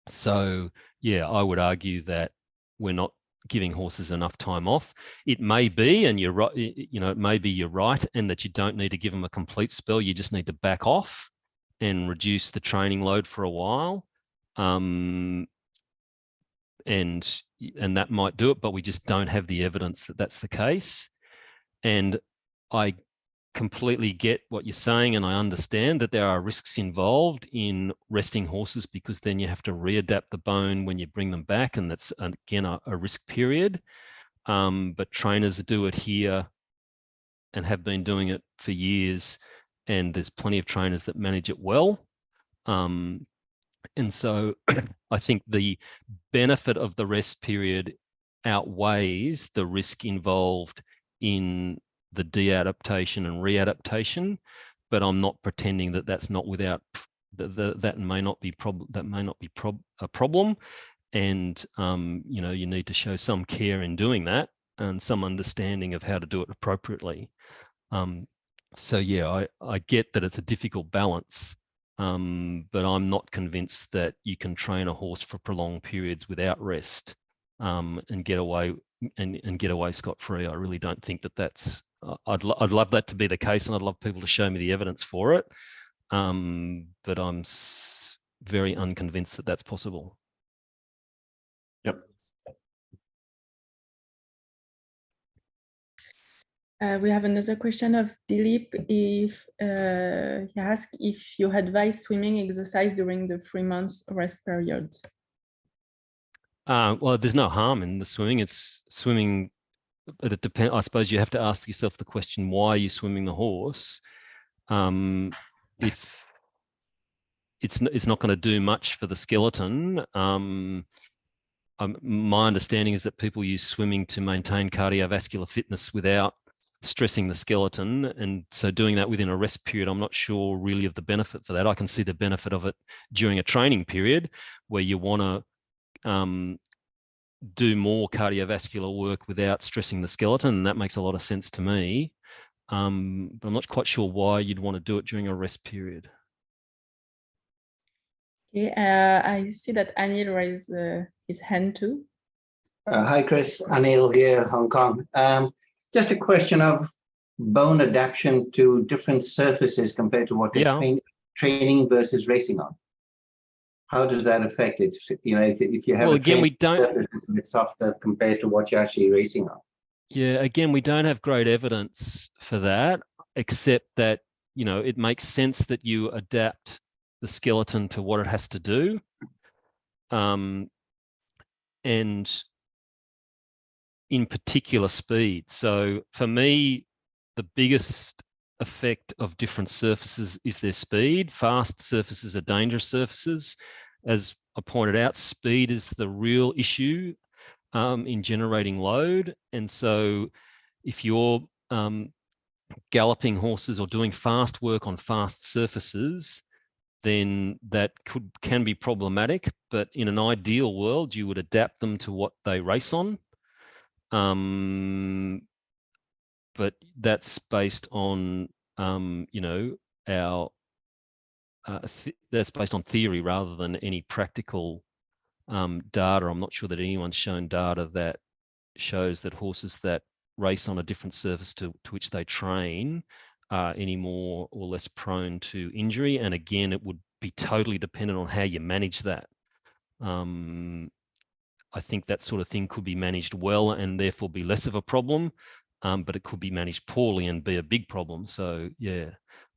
So, yeah, I would argue that we're not giving horses enough time off. It may be, and you're right, you know, it may be you're right, and that you don't need to give them a complete spell. You just need to back off and reduce the training load for a while. And that might do it, but we just don't have the evidence that that's the case. And I completely get what you're saying, and I understand that there are risks involved in resting horses, because then you have to readapt the bone when you bring them back, and that's, again, a risk period. But trainers do it here and have been doing it for years, and there's plenty of trainers that manage it well. And so I think the benefit of the rest period outweighs the risk involved in the deadaptation and readaptation, but I'm not pretending that that's not without that may not be a problem, and you know, you need to show some care in doing that and some understanding of how to do it appropriately. So yeah, I get that it's a difficult balance, but I'm not convinced that you can train a horse for prolonged periods without rest and get away scot-free. I really don't think that that's. I'd love that to be the case, and I'd love people to show me the evidence for it. But I'm very unconvinced that that's possible. Yep. We have another question of Dilip. If he asked if you advise swimming exercise during the 3 months rest period. Well, there's no harm in the swimming. It's swimming, but it depends. I suppose you have to ask yourself the question: why are you swimming the horse? If it's not going to do much for the skeleton. My understanding is that people use swimming to maintain cardiovascular fitness without stressing the skeleton, and so doing that within a rest period, I'm not sure really of the benefit for that. I can see the benefit of it during a training period where you want to do more cardiovascular work without stressing the skeleton, and that makes a lot of sense to me. But I'm not quite sure why you'd want to do it during a rest period. Okay, I see that Anil raised his hand too. Hi, Chris. Anil here, Hong Kong. Just a question of bone adaptation to different surfaces compared to what they're training versus racing on. How does that affect it? You know, if you have well, again, we don't. It's a bit softer compared to what you're actually racing on. Yeah, again, we don't have great evidence for that, except that, you know, it makes sense that you adapt the skeleton to what it has to do. And in particular speed. So for me, the biggest effect of different surfaces is their speed. Fast surfaces are dangerous surfaces. As I pointed out, speed is the real issue in generating load. And so if you're galloping horses or doing fast work on fast surfaces, then that can be problematic. But in an ideal world, you would adapt them to what they race on. But that's based on, you know, our that's based on theory rather than any practical data. I'm not sure that anyone's shown data that shows that horses that race on a different surface to which they train are any more or less prone to injury. And again, it would be totally dependent on how you manage that. I think that sort of thing could be managed well and therefore be less of a problem, but it could be managed poorly and be a big problem. So yeah,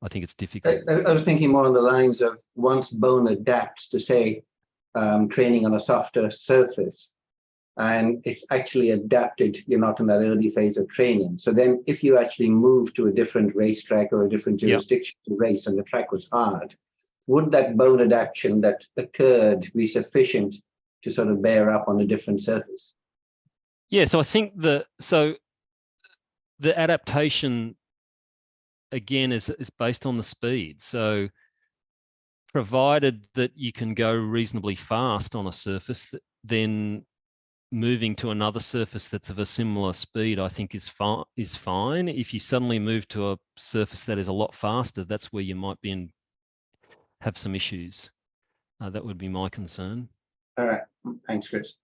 I think it's difficult. I was thinking more on the lines of once bone adapts to, say, training on a softer surface, and it's actually adapted, you're not in that early phase of training. So then if you actually move to a different racetrack or a different jurisdiction to race and the track was hard, would that bone adaptation that occurred be sufficient to sort of bear up on a different surface? Yeah, so I think the adaptation again is based on the speed. So provided that you can go reasonably fast on a surface, then moving to another surface that's of a similar speed, I think is fine. If you suddenly move to a surface that is a lot faster, that's where you might have some issues. That would be my concern. All right, thanks, Chris.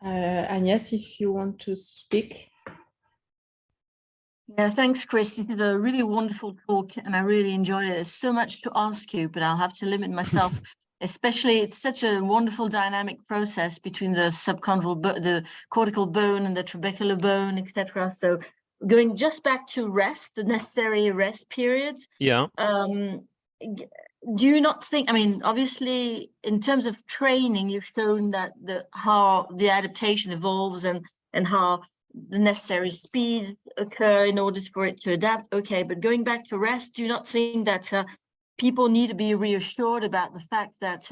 And yes, if you want to speak. Yeah, thanks, Chris. This is a really wonderful talk and I really enjoyed it. There's so much to ask you, but I'll have to limit myself. Especially, it's such a wonderful dynamic process between the subchondral, the cortical bone and the trabecular bone, etc. So going just back to rest, the necessary rest periods. Yeah. Do you not think, I mean, obviously, in terms of training, you've shown that how the adaptation evolves and how the necessary speeds occur in order for it to adapt. Okay, but going back to rest, do you not think that people need to be reassured about the fact that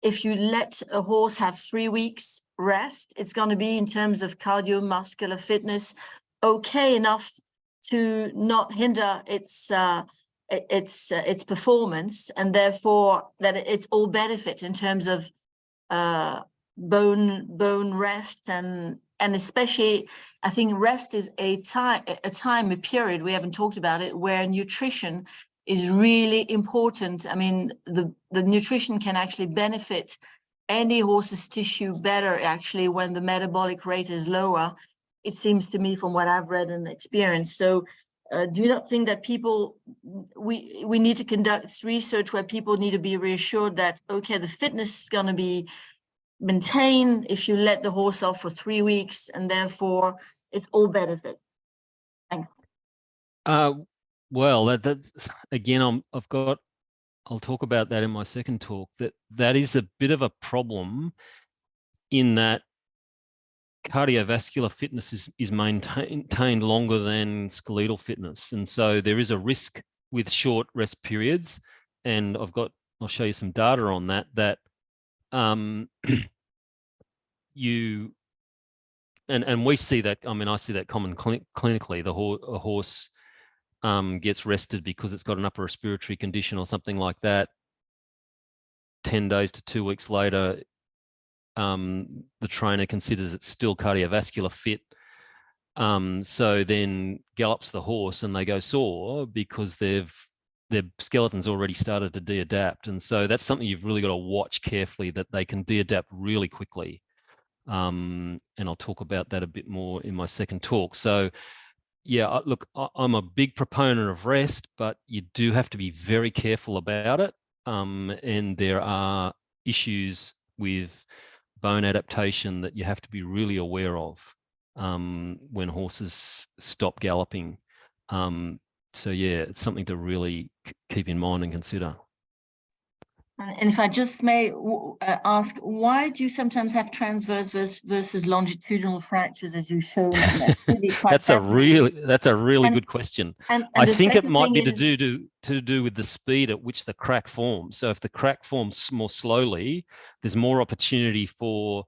if you let a horse have 3 weeks rest, it's going to be, in terms of cardiovascular fitness, okay enough to not hinder its performance, and therefore that it's all benefit in terms of bone rest, and especially I think rest is a period, we haven't talked about it, where nutrition is really important. I mean, the nutrition can actually benefit any horse's tissue better actually when the metabolic rate is lower, it seems to me, from what I've read and experienced. So do you not think that we need to conduct research where people need to be reassured that, okay, the fitness is going to be maintained if you let the horse off for 3 weeks, and therefore it's all benefit? Thanks. Well, that's again, I'll talk about that in my second talk. That is a bit of a problem in that cardiovascular fitness is maintained longer than skeletal fitness. And so there is a risk with short rest periods. And I'll show you some data on that, and we see that, I mean, I see that common clinically. A horse gets rested because it's got an upper respiratory condition or something like that. 10 days to 2 weeks later, the trainer considers it's still cardiovascular fit. So then gallops the horse and they go sore because their skeleton's already started to de-adapt. And so that's something you've really got to watch carefully, that they can de-adapt really quickly. And I'll talk about that a bit more in my second talk. So yeah, look, I'm a big proponent of rest, but you do have to be very careful about it. And there are issues with bone adaptation that you have to be really aware of when horses stop galloping. So yeah, it's something to really keep in mind and consider. And if I just may ask, why do you sometimes have transverse versus longitudinal fractures, as you showed? That's a really good question. And I think it might be to do with the speed at which the crack forms. So if the crack forms more slowly, there's more opportunity for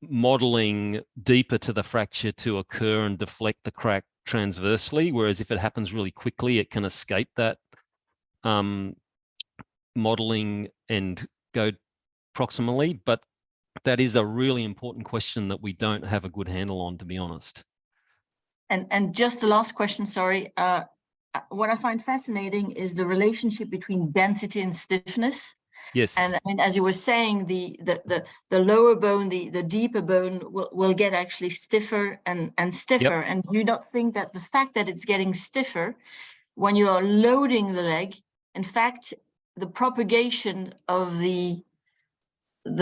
modeling deeper to the fracture to occur and deflect the crack transversely. Whereas if it happens really quickly, it can escape that modeling and go proximally. But that is a really important question that we don't have a good handle on, to be honest. And just the last question, sorry. What I find fascinating is the relationship between density and stiffness. Yes. And I mean, as you were saying, the lower bone, the deeper bone will get actually stiffer and stiffer. Yep. And do you not think that the fact that it's getting stiffer when you are loading the leg, in fact, the propagation of the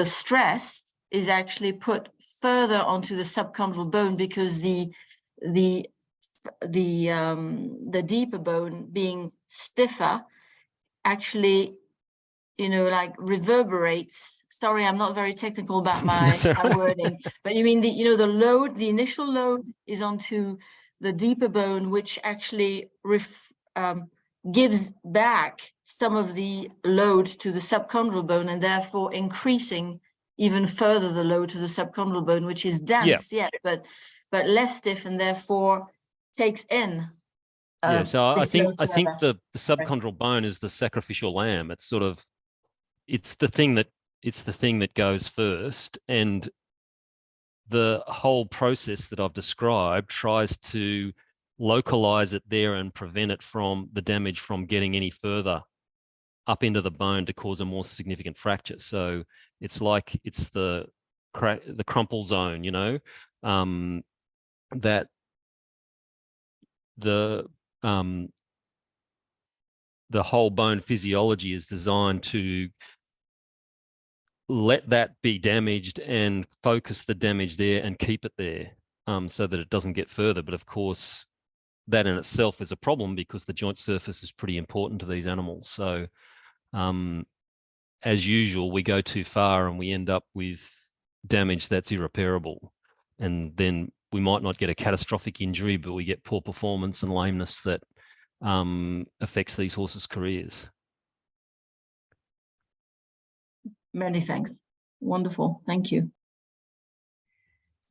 stress is actually put further onto the subchondral bone, because the deeper bone being stiffer actually, like reverberates. Sorry, I'm not very technical about my wording, but you mean the initial load is onto the deeper bone, which actually gives back some of the load to the subchondral bone, and therefore increasing even further the load to the subchondral bone, which is dense, yet, but less stiff, and therefore takes in. Yeah, so I think the subchondral bone is the sacrificial lamb. It's sort of, it's the thing that goes first, and the whole process that I've described tries to localize it there and prevent it from the damage from getting any further up into the bone to cause a more significant fracture. So it's like it's the crumple zone, that the whole bone physiology is designed to let that be damaged and focus the damage there and keep it there, so that it doesn't get further. But of course, that in itself is a problem, because the joint surface is pretty important to these animals. So as usual, we go too far and we end up with damage that's irreparable. And then we might not get a catastrophic injury, but we get poor performance and lameness that affects these horses' careers. Many thanks. Wonderful. Thank you.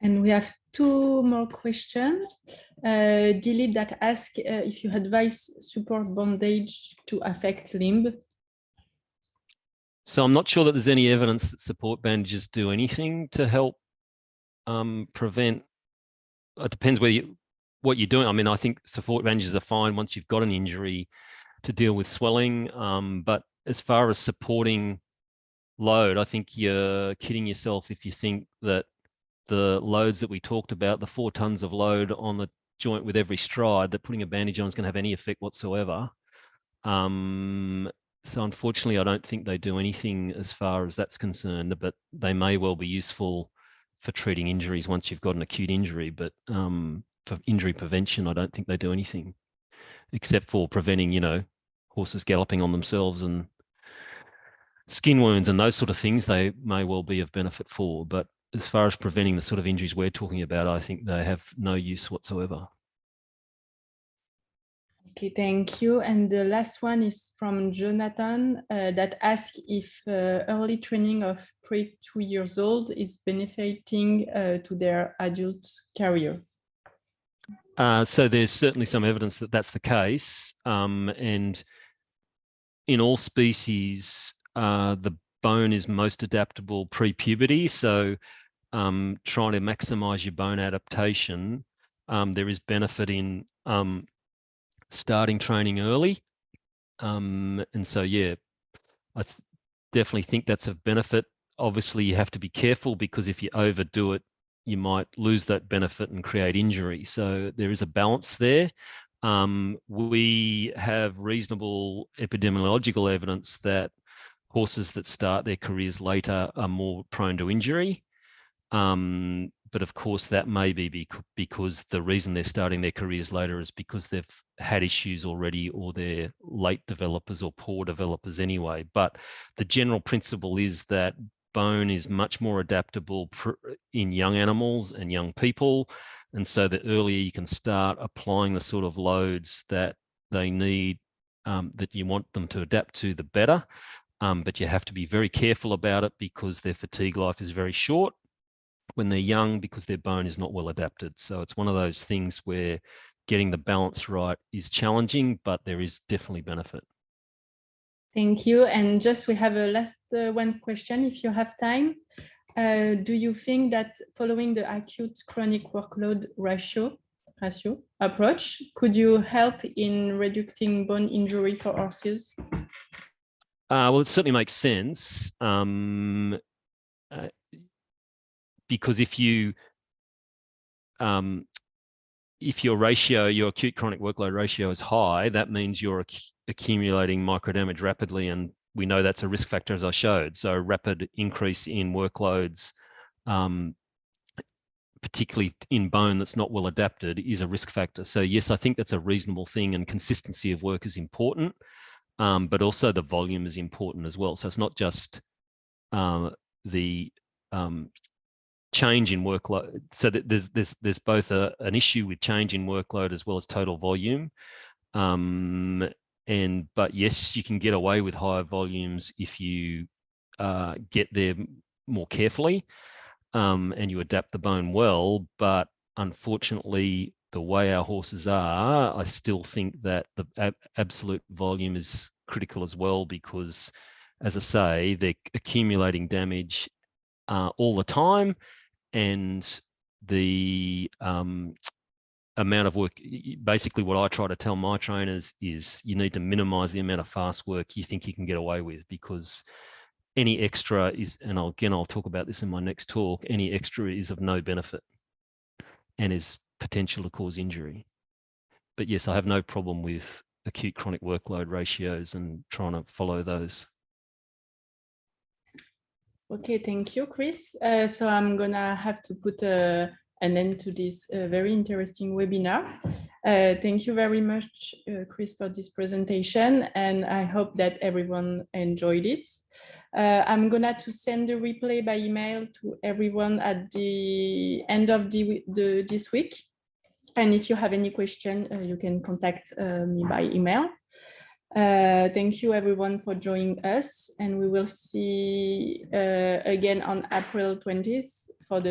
And we have two more questions. Dilip that ask if you advise support bandage to affect limb. So I'm not sure that there's any evidence that support bandages do anything to help prevent. It depends what you're doing. I mean, I think support bandages are fine once you've got an injury to deal with swelling. But as far as supporting load, I think you're kidding yourself if you think that the loads that we talked about, the 4 tons of load on the joint with every stride, that putting a bandage on is going to have any effect whatsoever. So unfortunately, I don't think they do anything as far as that's concerned, but they may well be useful for treating injuries once you've got an acute injury. But for injury prevention, I don't think they do anything except for preventing, you know, horses galloping on themselves and skin wounds and those sort of things. They may well be of benefit for, but as far as preventing the sort of injuries we're talking about, I think they have no use whatsoever. Okay, thank you. And the last one is from Jonathan that asks if early training of pre-2 years old is benefiting to their adult career. So there's certainly some evidence that that's the case. And in all species, the bone is most adaptable pre-puberty. So trying to maximize your bone adaptation, there is benefit in starting training early. And so, yeah, I definitely think that's of benefit. Obviously, you have to be careful because if you overdo it, you might lose that benefit and create injury. So there is a balance there. We have reasonable epidemiological evidence that horses that start their careers later are more prone to injury. But of course, that may be because the reason they're starting their careers later is because they've had issues already, or they're late developers or poor developers anyway. But the general principle is that bone is much more adaptable in young animals and young people. And so the earlier you can start applying the sort of loads that they need, that you want them to adapt to, the better. But you have to be very careful about it because their fatigue life is very short when they're young, because their bone is not well adapted. So it's one of those things where getting the balance right is challenging, but there is definitely benefit. Thank you. And just we have a last one question, if you have time. Do you think that following the acute chronic workload ratio approach, could you help in reducing bone injury for horses? Well, it certainly makes sense. Because if your ratio, your acute chronic workload ratio is high, that means you're accumulating microdamage rapidly. And we know that's a risk factor, as I showed. So rapid increase in workloads, particularly in bone that's not well adapted, is a risk factor. So yes, I think that's a reasonable thing, and consistency of work is important, but also the volume is important as well. So it's not just the change in workload. So that there's both an issue with change in workload as well as total volume. But yes, you can get away with higher volumes if you get there more carefully, and you adapt the bone well. But unfortunately, the way our horses are, I still think that the absolute volume is critical as well, because, as I say, they're accumulating damage all the time. And the amount of work, basically what I try to tell my trainers is you need to minimize the amount of fast work you think you can get away with, because any extra is, and I'll talk about this in my next talk, any extra is of no benefit and is potential to cause injury. But yes, I have no problem with acute chronic workload ratios and trying to follow those. Okay, thank you, Chris. So I'm gonna have to put an end to this very interesting webinar. Thank you very much, Chris, for this presentation, and I hope that everyone enjoyed it. I'm gonna to send the replay by email to everyone at the end of this week. And if you have any question, you can contact me by email. Thank you everyone for joining us, and we will see again on April 20th for the